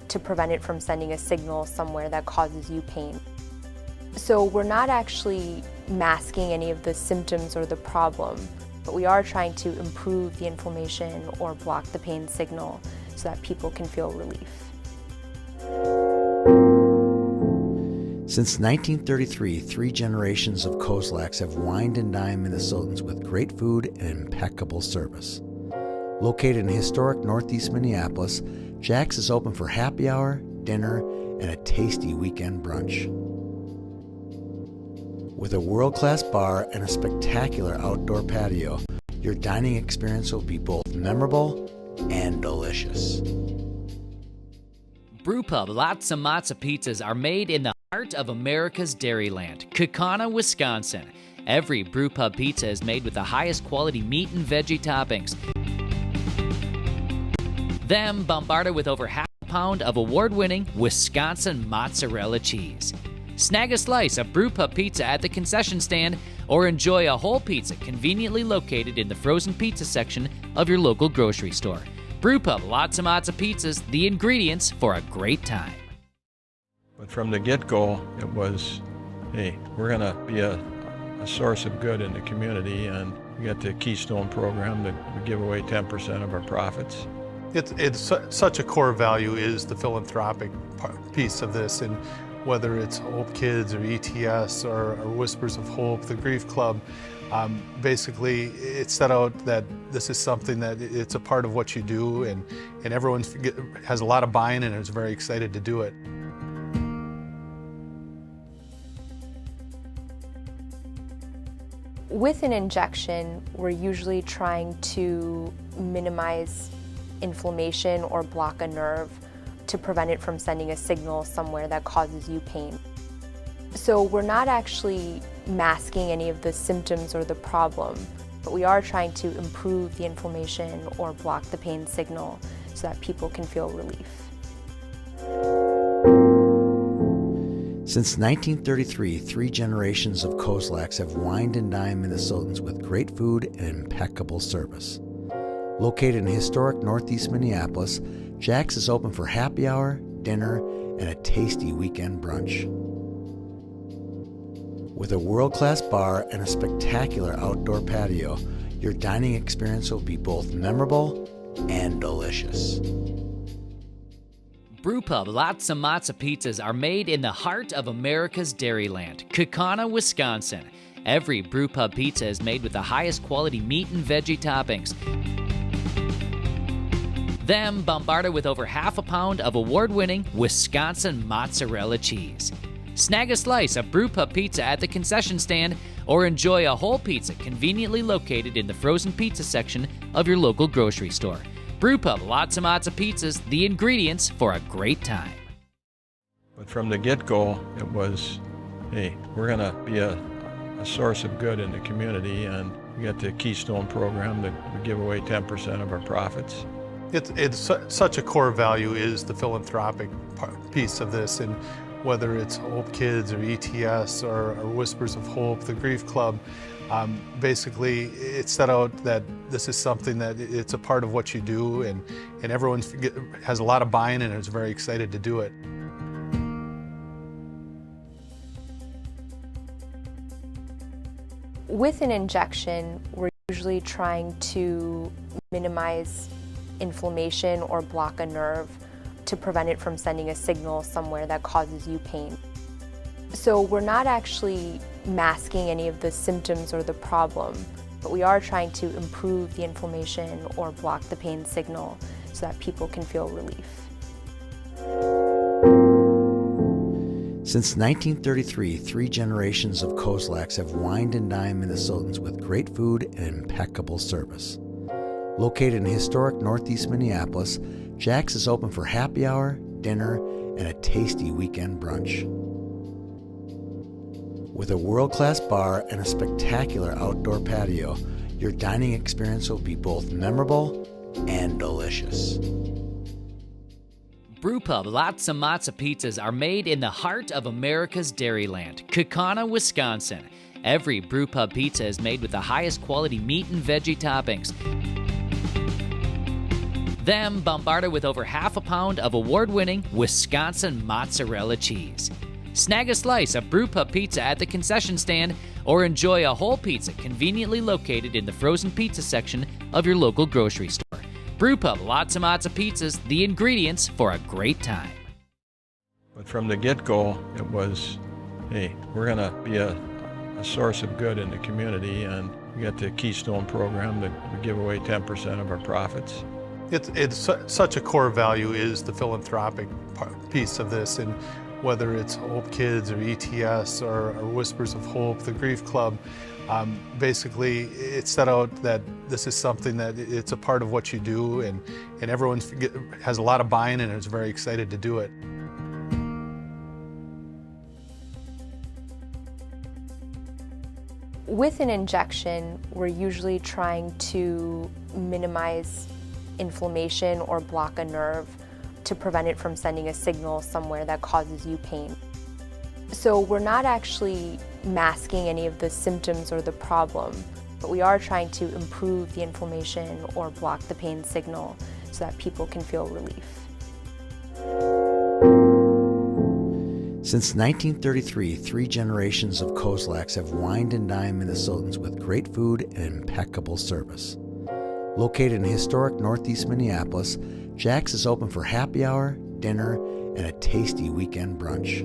to prevent it from sending a signal somewhere that causes you pain. So we're not actually masking any of the symptoms or the problem, but we are trying to improve the inflammation or block the pain signal so that people can feel relief. Since 1933, 3 generations of Kozlaks have wined and dined Minnesotans with great food and impeccable service. Located in historic northeast Minneapolis, Jack's is open for happy hour, dinner, and a tasty weekend brunch. With a world-class bar and a spectacular outdoor patio, your dining experience will be both memorable and delicious. Brewpub Lots of Matzo pizzas are made in the heart of America's Dairyland, Kaukauna, Wisconsin. Every Brewpub pizza is made with the highest quality meat and veggie toppings. Then bombarded with over half a pound of award-winning Wisconsin mozzarella cheese. Snag a slice of Brewpub pizza at the concession stand or enjoy a whole pizza conveniently located in the frozen pizza section of your local grocery store. Brewpub Lots of Matzo pizzas, the ingredients for a great time. But from the get-go, it was, hey, we're going to be a source of good in the community, and we got the Keystone program that we give away 10% of our profits. It's such a core value is the philanthropic piece of this, and whether it's Hope Kids or ETS or Whispers of Hope, the Grief Club, basically it's set out that this is something that it's a part of what you do, and everyone has a lot of buy-in and is very excited to do it. With an injection, we're usually trying to minimize inflammation or block a nerve to prevent it from sending a signal somewhere that causes you pain. So we're not actually masking any of the symptoms or the problem, but we are trying to improve the inflammation or block the pain signal so that people can feel relief. Since 1933, 3 generations of Kozlaks have wined and dined Minnesotans with great food and impeccable service. Located in historic Northeast Minneapolis, Jack's is open for happy hour, dinner, and a tasty weekend brunch. With a world-class bar and a spectacular outdoor patio, your dining experience will be both memorable and delicious. Brewpub Lots of Matzo pizzas are made in the heart of America's Dairyland, Kaukauna, Wisconsin. Every Brewpub pizza is made with the highest quality meat and veggie toppings. Then bombarded with over half a pound of award-winning Wisconsin mozzarella cheese. Snag a slice of Brewpub pizza at the concession stand or enjoy a whole pizza conveniently located in the frozen pizza section of your local grocery store. Brewpub Lots of Matzo pizzas, the ingredients for a great time. But from the get-go, it was, hey, we're going to be a source of good in the community, and we got the Keystone program that we give away 10% of our profits. It's such a core value is the philanthropic piece of this, and whether it's Hope Kids or ETS or Whispers of Hope, the Grief Club, basically it's set out that this is something that it's a part of what you do, and everyone has a lot of buy-in and is very excited to do it. With an injection, we're usually trying to minimize inflammation or block a nerve to prevent it from sending a signal somewhere that causes you pain. So we're not actually masking any of the symptoms or the problem, but we are trying to improve the inflammation or block the pain signal so that people can feel relief. Since 1933, 3 generations of Kozlaks have wined and dined Minnesotans with great food and impeccable service. Located in historic Northeast Minneapolis, Jack's is open for happy hour, dinner, and a tasty weekend brunch. With a world-class bar and a spectacular outdoor patio, your dining experience will be both memorable and delicious. Brewpub Lots of Matzo pizzas are made in the heart of America's Dairyland, Kaukauna, Wisconsin. Every Brewpub pizza is made with the highest quality meat and veggie toppings. Then bombarded with over half a pound of award-winning Wisconsin mozzarella cheese. Snag a slice of Brewpub pizza at the concession stand or enjoy a whole pizza conveniently located in the frozen pizza section of your local grocery store. Brewpub Lots of Matzo pizzas, the ingredients for a great time. But from the get-go, it was, hey, we're going to be a source of good in the community, and we got the Keystone program that we give away 10% of our profits. It's such a core value is the philanthropic piece of this, and whether it's Hope Kids or ETS or Whispers of Hope, the Grief Club, basically it's set out that this is something that it's a part of what you do, and everyone has a lot of buy-in and is very excited to do it. With an injection, we're usually trying to minimize inflammation or block a nerve to prevent it from sending a signal somewhere that causes you pain. So we're not actually masking any of the symptoms or the problem, but we are trying to improve the inflammation or block the pain signal so that people can feel relief. Since 1933, 3 generations of Kozlaks have wined and dined Minnesotans with great food and impeccable service. Located in historic Northeast Minneapolis, Jack's is open for happy hour, dinner, and a tasty weekend brunch.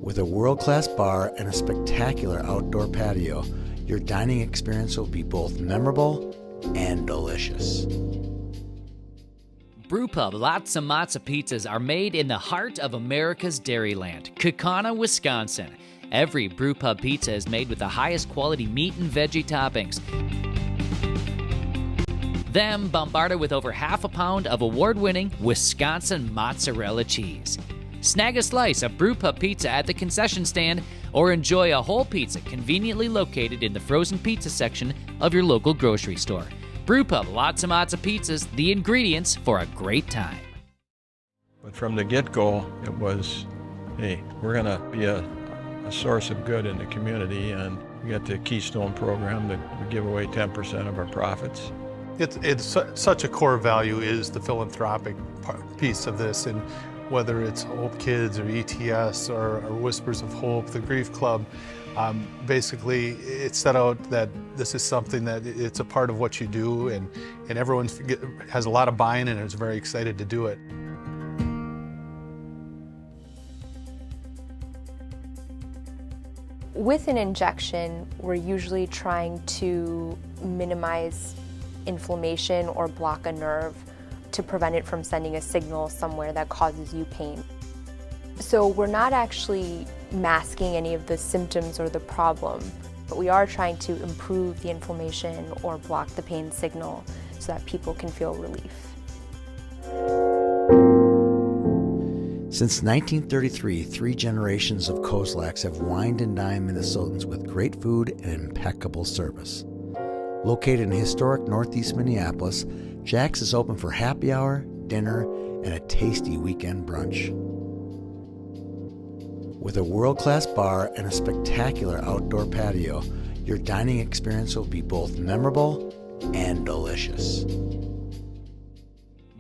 With a world-class bar and a spectacular outdoor patio, your dining experience will be both memorable and delicious. Brewpub Lots of Matzo pizzas are made in the heart of America's Dairyland, Kaukauna, Wisconsin. Every Brewpub pizza is made with the highest quality meat and veggie toppings. Then bombarded with over half a pound of award-winning Wisconsin mozzarella cheese. Snag a slice of Brew Pub Pizza at the concession stand or enjoy a whole pizza conveniently located in the frozen pizza section of your local grocery store. Brew Pub, lots and lots of pizzas, the ingredients for a great time. But from the get-go, it was, hey, we're going to be a source of good in the community, and we got the Keystone program that we give away 10% of our profits. It's such a core value is the philanthropic piece of this, and whether it's Hope Kids or ETS or Whispers of Hope, the Grief Club, basically it's set out that this is something that it's a part of what you do, and everyone has a lot of buy-in and is very excited to do it. With an injection, we're usually trying to minimize inflammation or block a nerve to prevent it from sending a signal somewhere that causes you pain. So we're not actually masking any of the symptoms or the problem, but we are trying to improve the inflammation or block the pain signal so that people can feel relief. Since 1933, 3 generations of Kozlaks have wined and dined Minnesotans with great food and impeccable service. Located in historic Northeast Minneapolis, Jack's is open for happy hour, dinner, and a tasty weekend brunch. With a world-class bar and a spectacular outdoor patio, your dining experience will be both memorable and delicious.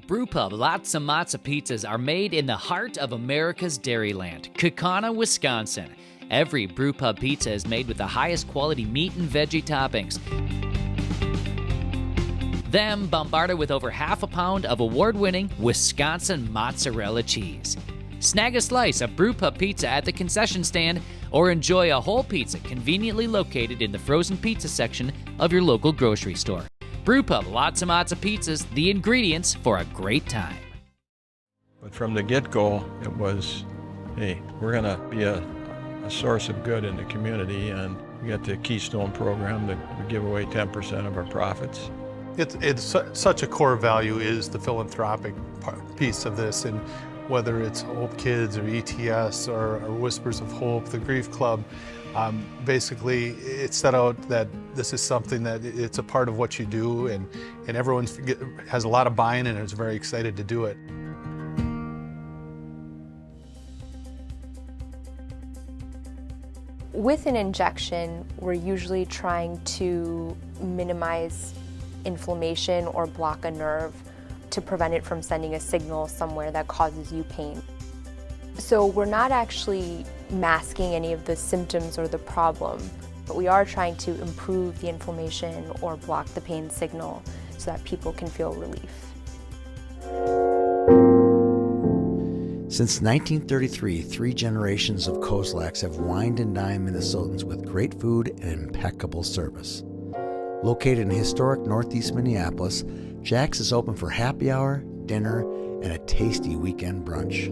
Brew Pub, lots and lots of pizzas are made in the heart of America's Dairyland, Kaukauna, Wisconsin. Every Brew Pub pizza is made with the highest quality meat and veggie toppings. Then bombarded with over half a pound of award-winning Wisconsin mozzarella cheese. Snag a slice of Brew Pub Pizza at the concession stand or enjoy a whole pizza conveniently located in the frozen pizza section of your local grocery store. Brew Pub, lots and lots of pizzas, the ingredients for a great time. But from the get-go, it was, hey, we're going to be a source of good in the community, and we got the Keystone program that we give away 10% of our profits. It's such a core value is the philanthropic piece of this, and whether it's Hope Kids or ETS or Whispers of Hope, the Grief Club, basically it's set out that this is something that it's a part of what you do, and everyone has a lot of buy-in and is very excited to do it. With an injection, we're usually trying to minimize inflammation or block a nerve to prevent it from sending a signal somewhere that causes you pain. So we're not actually masking any of the symptoms or the problem, but we are trying to improve the inflammation or block the pain signal so that people can feel relief. Since 1933, 3 generations of Kozlaks have wined and dined Minnesotans with great food and impeccable service. Located in historic Northeast Minneapolis, Jack's is open for happy hour, dinner, and a tasty weekend brunch.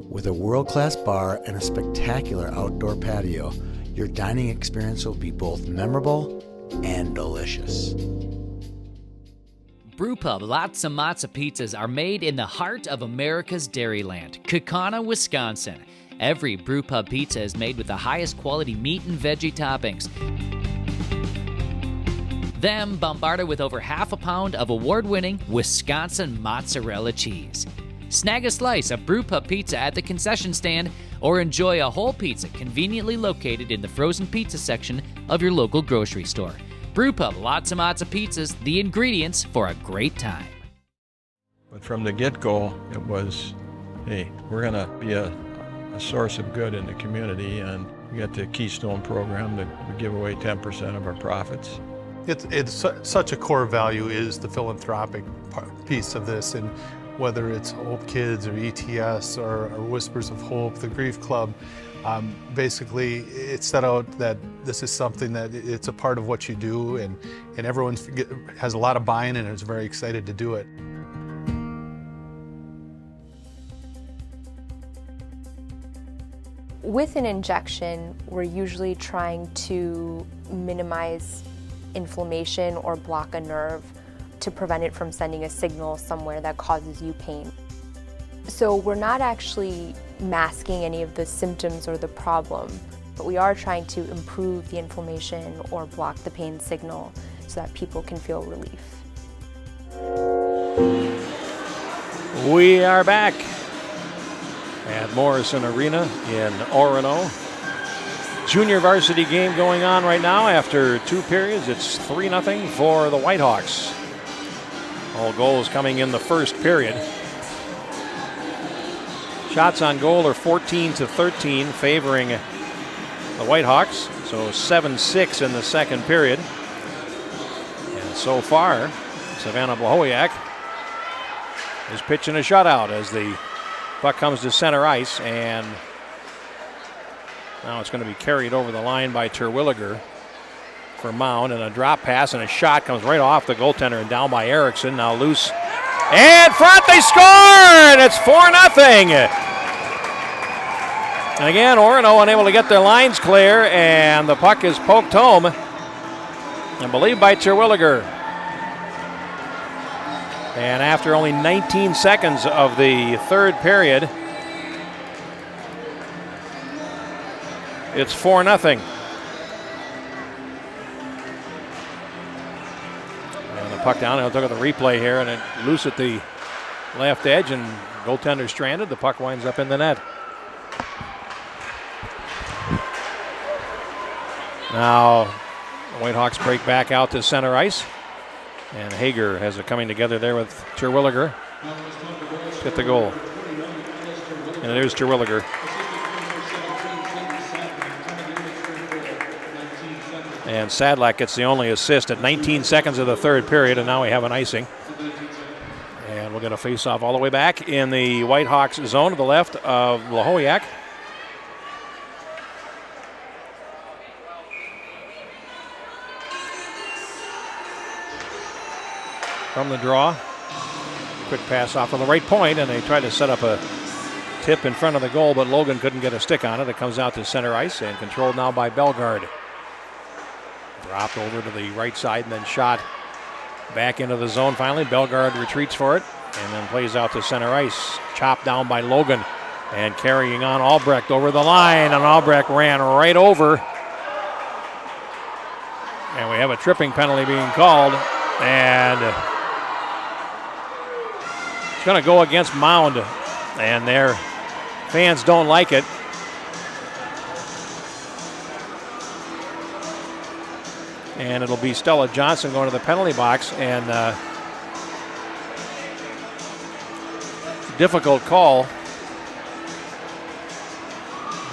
With a world-class bar and a spectacular outdoor patio, your dining experience will be both memorable and delicious. Brew Pub, lots and lots of pizzas are made in the heart of America's Dairyland, Kaukauna, Wisconsin. Every Brew Pub pizza is made with the highest quality meat and veggie toppings. Then bombarded with over half a pound of award-winning Wisconsin mozzarella cheese. Snag a slice of Brew Pub Pizza at the concession stand or enjoy a whole pizza conveniently located in the frozen pizza section of your local grocery store. Brew Pub, lots and lots of pizzas, the ingredients for a great time. But from the get-go, it was, hey, we're going to be a source of good in the community, and we got the Keystone program that we give away 10% of our profits. It's such a core value is the philanthropic piece of this, and whether it's Hope Kids or ETS or Whispers of Hope, the Grief Club, basically it's set out that this is something that it's a part of what you do, and everyone has a lot of buy-in and is very excited to do it. With an injection, we're usually trying to minimize inflammation or block a nerve to prevent it from sending a signal somewhere that causes you pain. So we're not actually masking any of the symptoms or the problem, but we are trying to improve the inflammation or block the pain signal so that people can feel relief. We are back at Morrison Arena in Orono. Junior varsity game going on right now. After 2 periods, it's 3-0 for the Whitehawks. All goals coming in the first period. Shots on goal are 14-13, favoring the Whitehawks. So 7-6 in the second period. And so far, Savannah Blahowiak is pitching a shutout as the puck comes to center ice, and now it's going to be carried over the line by Terwilliger for Mound, and a drop pass and a shot comes right off the goaltender and down by Erickson. Now loose. And front, they score! And it's 4-0. And again, Orono unable to get their lines clear, and the puck is poked home, I believe, by Terwilliger. And after only 19 seconds of the third period, it's 4-0. And the puck down, I'll look at the replay here, and it loose at the left edge, and goaltender stranded. The puck winds up in the net. Now, the Whitehawks break back out to center ice. And Hager has it coming together there with Terwilliger. Get the goal. And there's Terwilliger. And Sadlak gets the only assist at 19 seconds of the third period, and now we have an icing. And we'll get a face-off all the way back in the Whitehawks zone to the left of Blahowiak. From the draw, quick pass off on the right point, and they tried to set up a tip in front of the goal, but Logan couldn't get a stick on it. It comes out to center ice and controlled now by Bellegarde. Dropped over to the right side and then shot back into the zone finally. Bellegarde retreats for it and then plays out to center ice. Chopped down by Logan and carrying on Albrecht over the line, and Albrecht ran right over. And we have a tripping penalty being called, and it's going to go against Mound, and their fans don't like it. And it'll be Stella Johnson going to the penalty box, and difficult call.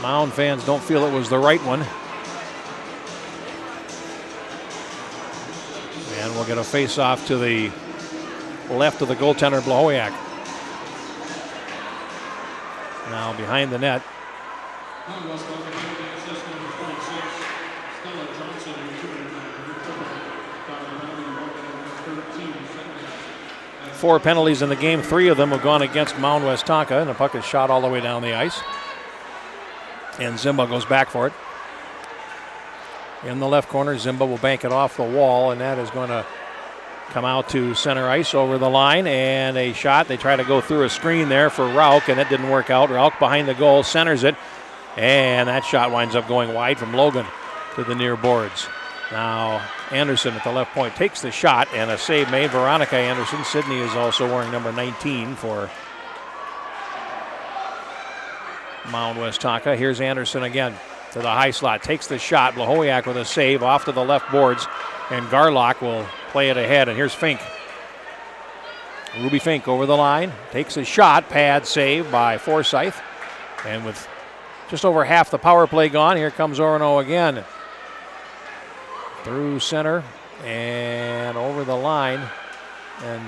Mound fans don't feel it was the right one. And we'll get a face-off to the left of the goaltender, Blahowiak. Now behind the net. Four penalties in the game. 3 of them have gone against Mound Westonka, and the puck is shot all the way down the ice. And Zimba goes back for it. In the left corner, Zimba will bank it off the wall, and that is going to come out to center ice over the line, and a shot. They try to go through a screen there for Rauch, and it didn't work out. Rauch behind the goal, centers it, and that shot winds up going wide from Logan to the near boards. Now Anderson at the left point takes the shot, and a save made. Veronica Anderson. Sydney is also wearing number 19 for Mound Westonka. Here's Anderson again to the high slot, takes the shot. Blahowiak with a save off to the left boards, and Garlock will play it ahead. And here's Fink. Ruby Fink over the line, takes a shot, pad save by Forsyth. And with just over half the power play gone, here comes Orono again. Through center and over the line, and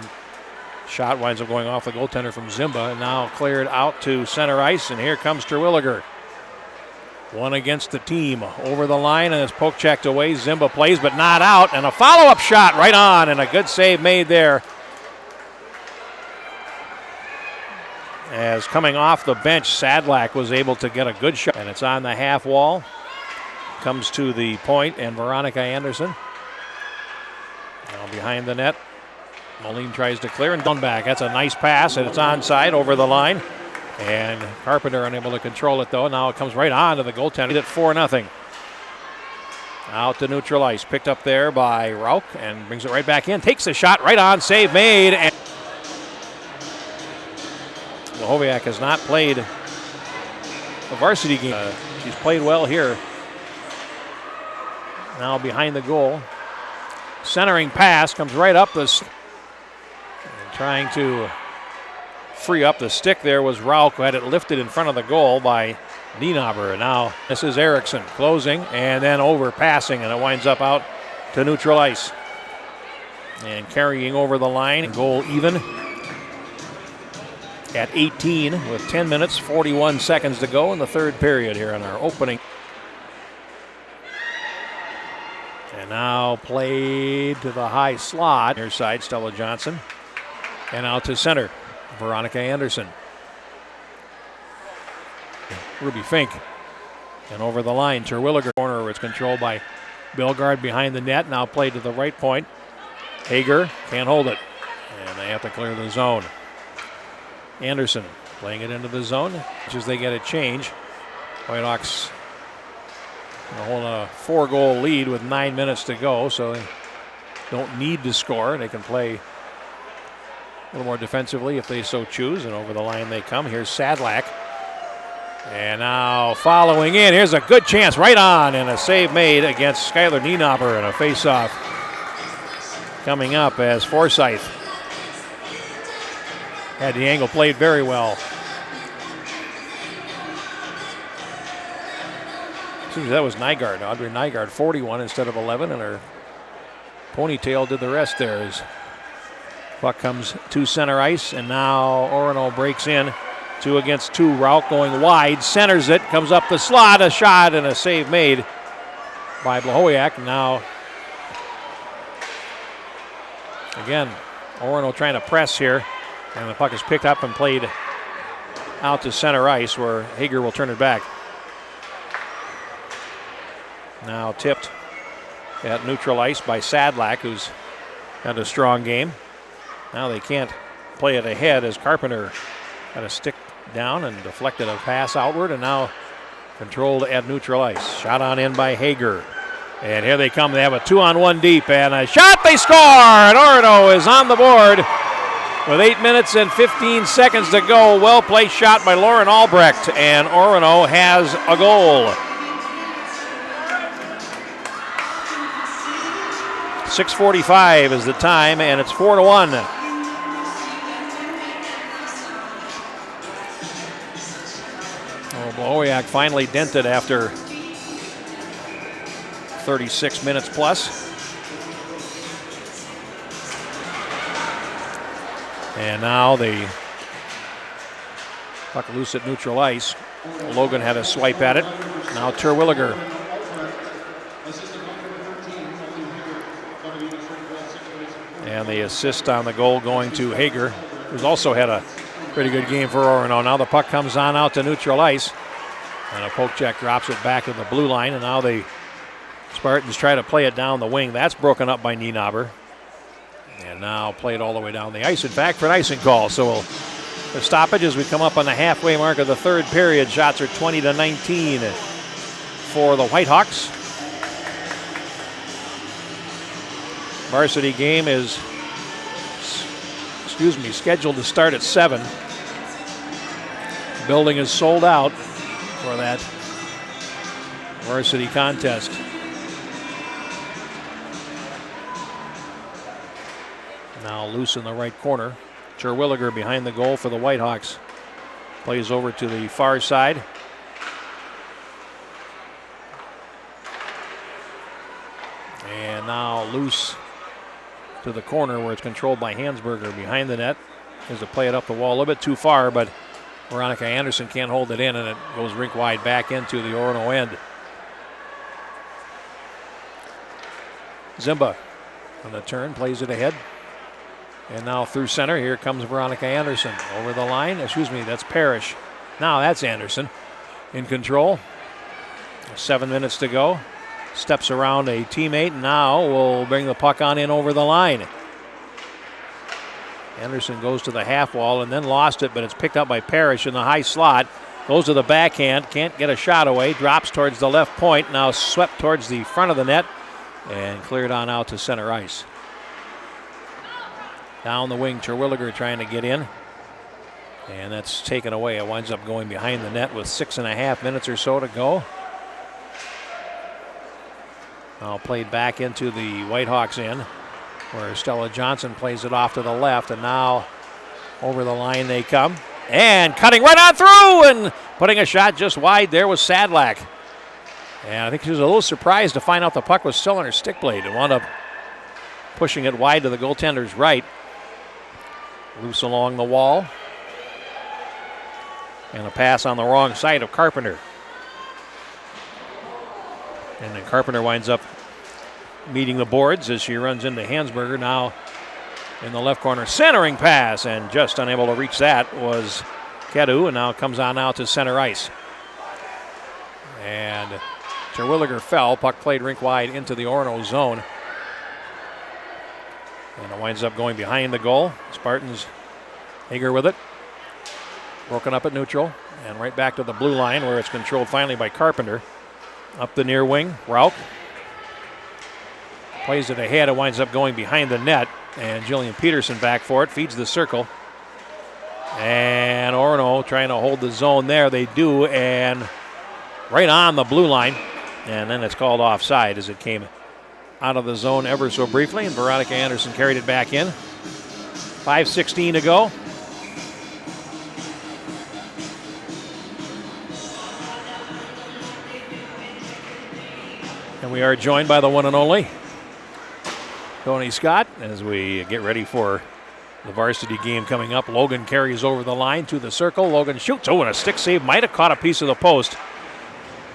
shot winds up going off the goaltender from Zimba, and now cleared out to center ice, and here comes Terwilliger. One against the team over the line, and it's poke checked away. Zimba plays but not out, and a follow-up shot right on, and a good save made there. As coming off the bench, Sadlak was able to get a good shot, and it's on the half wall. Comes to the point, and Veronica Anderson. Now behind the net. Moline tries to clear and done back. That's a nice pass, and it's onside over the line. And Carpenter unable to control it, though. Now it comes right on to the goaltender at 4-0. Out to neutral ice. Picked up there by Rauch and brings it right back in. Takes the shot right on. Save made. And Blahoviak has not played the varsity game. She's played well here. Now behind the goal. Centering pass comes right up this. And trying to free up the stick there was Rauch, who had it lifted in front of the goal by Nienaber. And now this is Erickson closing and then overpassing, and it winds up out to neutral ice. And carrying over the line, goal even at 18 with 10 minutes, 41 seconds to go in the third period here in our opening. And now played to the high slot. Near side, Stella Johnson. And out to center, Veronica Anderson. Ruby Fink. And over the line, Terwilliger corner where it's controlled by Bilgard behind the net. Now played to the right point. Hager can't hold it. And they have to clear the zone. Anderson playing it into the zone. As they get a change. Whitehawks hold a 4-goal lead with 9 minutes to go, so they don't need to score. They can play a little more defensively if they so choose, and over the line they come. Here's Sadlak. And now following in, here's a good chance right on, and a save made against Skylar Nienaber, and a face-off coming up as Forsyth had the angle played very well. That was Nygaard, Audrey Nygaard, 41 instead of 11, and her ponytail did the rest there as puck comes to center ice, and now Orono breaks in. 2 against 2, Rauch going wide, centers it, comes up the slot, a shot and a save made by Blahowiak. Now, again, Orono trying to press here, and the puck is picked up and played out to center ice where Hager will turn it back. Now tipped at neutral ice by Sadlak, who's had a strong game. Now they can't play it ahead as Carpenter got a stick down and deflected a pass outward, and now controlled at neutral ice. Shot on in by Hager. And here they come. They have a 2-on-1 deep, and a shot. They score! And Orono is on the board with 8 minutes and 15 seconds to go. Well-placed shot by Lauren Albrecht, and Orono has a goal. 6:45 is the time, and it's 4-1. Blahowiak finally dented after 36 minutes plus. And now the puck loose at neutral ice. Logan had a swipe at it. Now Terwilliger. And the assist on the goal going to Hager, who's also had a pretty good game for Orono. Now the puck comes on out to neutral ice. And a poke check drops it back in the blue line. And now the Spartans try to play it down the wing. That's broken up by Nienaber. And now played all the way down the ice. In fact, for an icing call. So the stoppage as we come up on the halfway mark of the third period. Shots are 20-19 for the Whitehawks. Varsity game is, scheduled to start at 7. The building is sold out for that varsity contest. Now loose in the right corner. Terwilliger behind the goal for the Whitehawks. Plays over to the far side. And now loose to the corner where it's controlled by Hansberger behind the net. Has to play it up the wall a little bit too far, but Veronica Anderson can't hold it in, and it goes rink wide back into the Orono end. Zimba on the turn, plays it ahead. And now through center, here comes Veronica Anderson. Over the line, that's Parrish. Now that's Anderson in control. 7 minutes to go. Steps around a teammate, now will bring the puck on in over the line. Anderson goes to the half wall and then lost it, but it's picked up by Parrish in the high slot. Goes to the backhand, can't get a shot away, drops towards the left point, now swept towards the front of the net and cleared on out to center ice. Down the wing, Terwilliger trying to get in. And that's taken away. It winds up going behind the net with 6.5 minutes or so to go. Now played back into the Whitehawks end, where Stella Johnson plays it off to the left, and now over the line they come. And cutting right on through and putting a shot just wide there was Sadlak. And I think she was a little surprised to find out the puck was still on her stick blade and wound up pushing it wide to the goaltender's right. Loose along the wall. And a pass on the wrong side of Carpenter. And then Carpenter winds up meeting the boards as she runs into Hansberger. Now in the left corner, centering pass, and just unable to reach that was Kedu, and now it comes on out to center ice. And Terwilliger fell. Puck played rink wide into the Orono zone. And it winds up going behind the goal. Spartans, Hager with it. Broken up at neutral. And right back to the blue line where it's controlled finally by Carpenter. Up the near wing, Rauch. Plays it ahead. It winds up going behind the net. And Jillian Peterson back for it. Feeds the circle. And Orono trying to hold the zone there. They do. And right on the blue line. And then it's called offside as it came out of the zone ever so briefly. And Veronica Anderson carried it back in. 5:16 to go. And we are joined by the one and only Tony Scott as we get ready for the varsity game coming up. Logan carries over the line to the circle. Logan shoots. Oh, and a stick save. Might have caught a piece of the post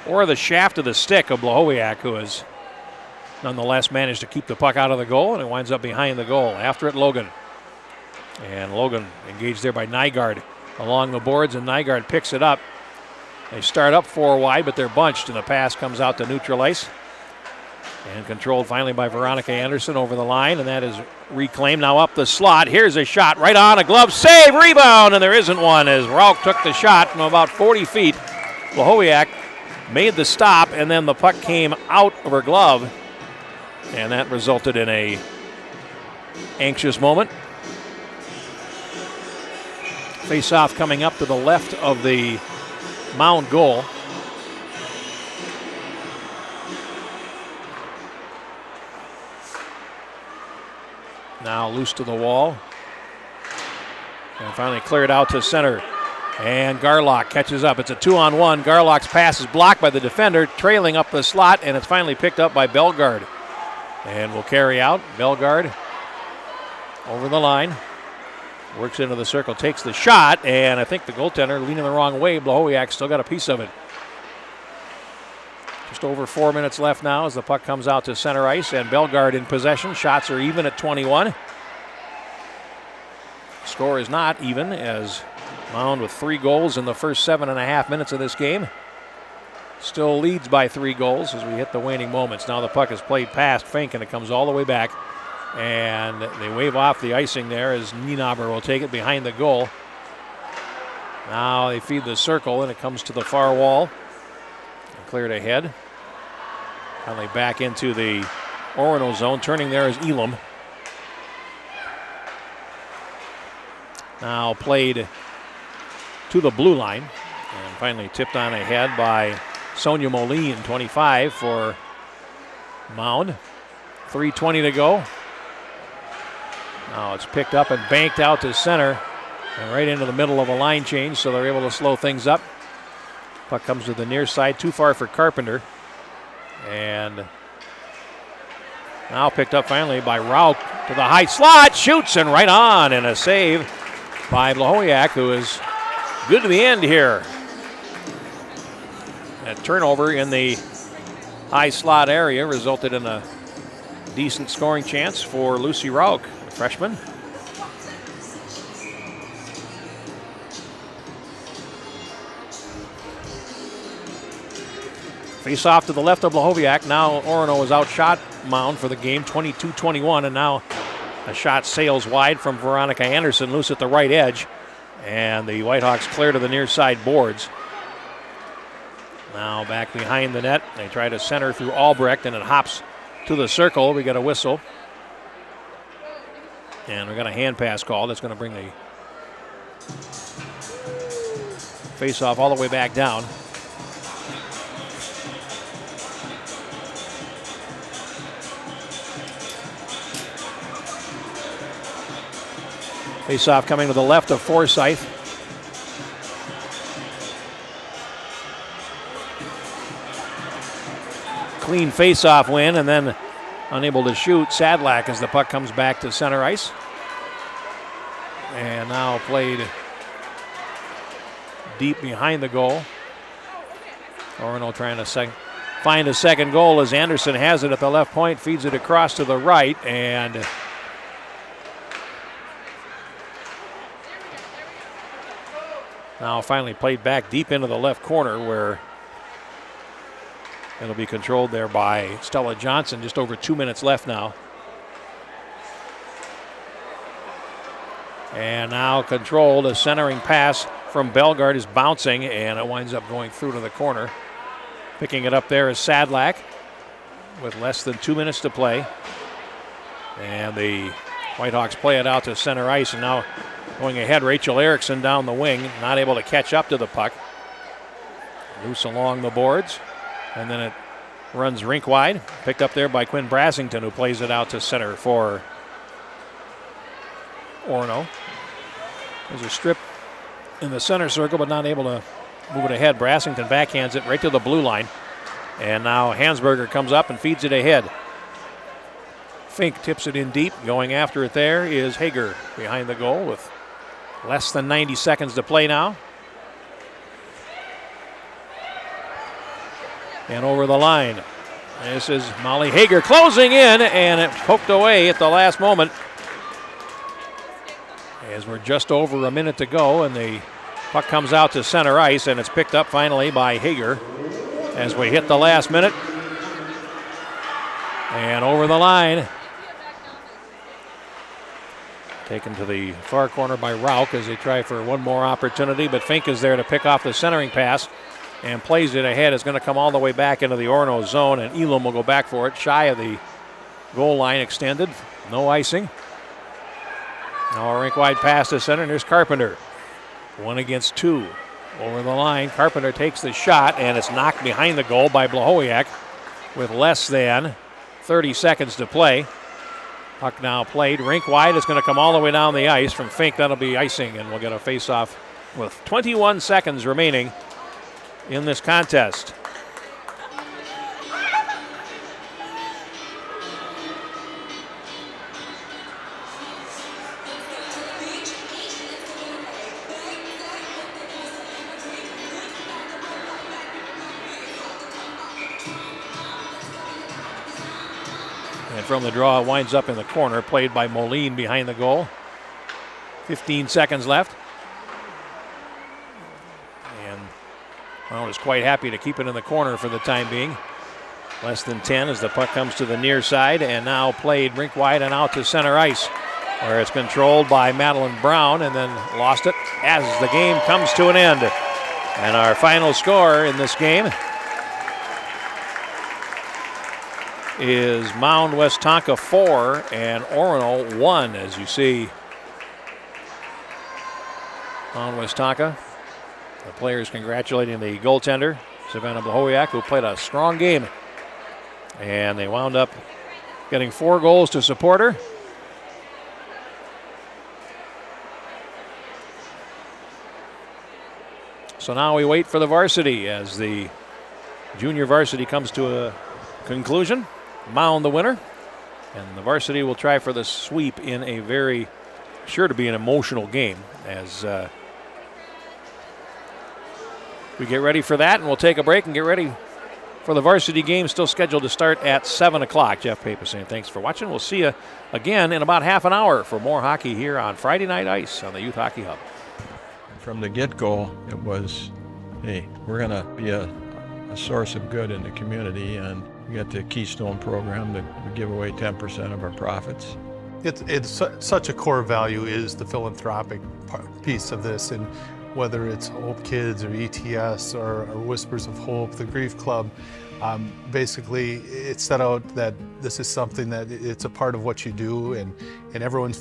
or the shaft of the stick of Blahowiak, who has nonetheless managed to keep the puck out of the goal, and it winds up behind the goal. After it, Logan. And Logan engaged there by Nygaard along the boards, and Nygaard picks it up. They start up 4 wide, but they're bunched, and the pass comes out to neutral ice. And controlled finally by Veronica Anderson over the line, and that is reclaimed. Now up the slot. Here's a shot right on, a glove save, rebound, and there isn't one as Rauch took the shot from about 40 feet. Blahowiak made the stop, and then the puck came out of her glove, and that resulted in a anxious moment. Face-off coming up to the left of the Mound goal. Now loose to the wall. And finally cleared out to center. And Garlock catches up. It's a 2-on-1. Garlock's pass is blocked by the defender, trailing up the slot, and it's finally picked up by Bellegarde. And will carry out. Bellegarde over the line. Works into the circle, takes the shot, and I think the goaltender leaning the wrong way. Blahowiak still got a piece of it. Just over 4 minutes left now as the puck comes out to center ice, and Bellegarde in possession. Shots are even at 21. Score is not even as Mound with 3 goals in the first 7.5 minutes of this game. Still leads by 3 goals as we hit the waning moments. Now the puck is played past Fink, and it comes all the way back. And they wave off the icing there as Nienaber will take it behind the goal. Now they feed the circle, and it comes to the far wall. And cleared ahead. Finally back into the Orono zone. Turning there is Elam. Now played to the blue line. And finally tipped on ahead by Sonia Moline, 25 for Mound. 3:20 to go. Now it's picked up and banked out to center and right into the middle of a line change, so they're able to slow things up. Puck comes to the near side, too far for Carpenter. And now picked up finally by Rauch to the high slot, shoots and right on, and a save by Blahowiak, who is good to the end here. That turnover in the high slot area resulted in a decent scoring chance for Lucy Rauch, the freshman. Face off to the left of Blahowiak. Now Orono has outshot Mound for the game, 22-21, and now A shot sails wide from Veronica Anderson, loose at the right edge. And the Whitehawks clear to the near side boards. Now back behind the net. They try to center through Albrecht, and it hops to the circle. We got a whistle. And we got a hand pass call that's going to bring the face-off all the way back down. Face-off coming to the left of Forsyth. Clean face-off win, and then unable to shoot Sadlak as the puck comes back to center ice. And now played deep behind the goal. Orono trying to find a second goal as Anderson has it at the left point, feeds it across to the right, and now finally played back deep into the left corner where it'll be controlled there by Stella Johnson. Just over 2 minutes left now. And now controlled. A centering pass from Bellegarde is bouncing, and it winds up going through to the corner. Picking it up there is Sadlak with less than 2 minutes to play. And the Whitehawks play it out to center ice, and now going ahead, Rachel Erickson down the wing, not able to catch up to the puck. Loose along the boards. And then it runs rink wide. Picked up there by Quinn Brassington, who plays it out to center for Orono. There's a strip in the center circle, but not able to move it ahead. Brassington backhands it right to the blue line. And now Hansberger comes up and feeds it ahead. Fink tips it in deep. Going after it there is Hager behind the goal with less than 90 seconds to play now. And over the line. This is Molly Hager closing in, and it poked away at the last moment. As we're just over a minute to go, and the puck comes out to center ice, and it's picked up finally by Hager as we hit the last minute. And over the line. Taken to the far corner by Rauch as they try for one more opportunity, but Fink is there to pick off the centering pass and plays it ahead. It's going to come all the way back into the Orono zone, and Elam will go back for it, shy of the goal line extended. No icing. Now a rink-wide pass to center, and there's Carpenter. 1 against 2. Over the line, Carpenter takes the shot, and it's knocked behind the goal by Blahowiak with less than 30 seconds to play. Puck now played. Rink wide. It's going to come all the way down the ice from Fink. That'll be icing, and we'll get a face-off with 21 seconds remaining in this contest. And from the draw, it winds up in the corner, played by Moline behind the goal. 15 seconds left. And Mound is quite happy to keep it in the corner for the time being. Less than 10 as the puck comes to the near side, and now played rink wide and out to center ice, where it's controlled by Madeline Brown and then lost it as the game comes to an end. And our final score in this game is Mound Westonka 4 and Orono 1, as you see. Mound Westonka, the players congratulating the goaltender, Savannah Blahowiak, who played a strong game. And they wound up getting 4 goals to support her. So now we wait for the varsity as the junior varsity comes to a conclusion. Mound the winner, and the varsity will try for the sweep in a very sure to be an emotional game as we get ready for that, and we'll take a break and get ready for the varsity game still scheduled to start at 7 o'clock. Jeff Pape saying thanks for watching. We'll see you again in about half an hour for more hockey here on Friday Night Ice on the Youth Hockey Hub. From the get-go, it was, hey, we're going to be a source of good in the community, and we got the Keystone program that we give away 10% of our profits. Such a core value is the philanthropic piece of this, and whether it's Hope Kids or ETS or Whispers of Hope, the Grief Club, basically it's set out that this is something that it's a part of what you do, and everyone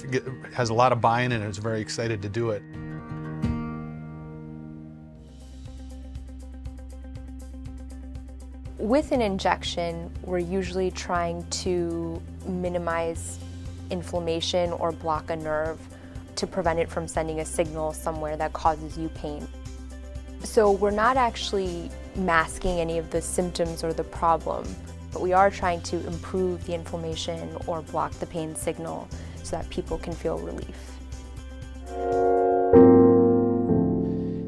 has a lot of buy-in and is very excited to do it. With an injection, we're usually trying to minimize inflammation or block a nerve to prevent it from sending a signal somewhere that causes you pain. So we're not actually masking any of the symptoms or the problem, but we are trying to improve the inflammation or block the pain signal so that people can feel relief.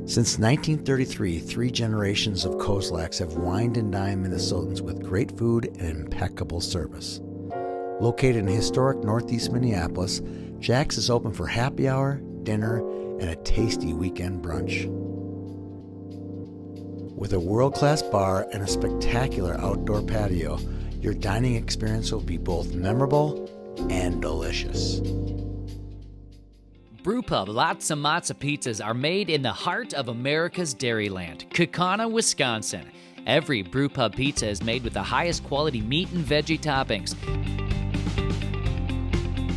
Since 1933, 3 generations of Kozlaks have wined and dined Minnesotans with great food and impeccable service. Located in historic Northeast Minneapolis, Jack's is open for happy hour, dinner, and a tasty weekend brunch. With a world-class bar and a spectacular outdoor patio, your dining experience will be both memorable and delicious. Brewpub Lots of Matzo pizzas are made in the heart of America's Dairyland, Kaukauna, Wisconsin. Every Brewpub pizza is made with the highest quality meat and veggie toppings.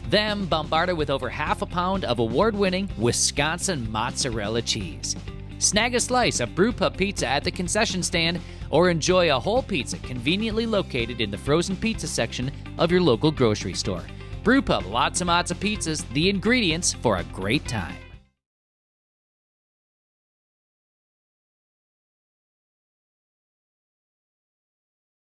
Then bombarded with over half a pound of award-winning Wisconsin mozzarella cheese. Snag a slice of Brewpub pizza at the concession stand or enjoy a whole pizza conveniently located in the frozen pizza section of your local grocery store. Brewpub Lots of Matzo pizzas, the ingredients for a great time.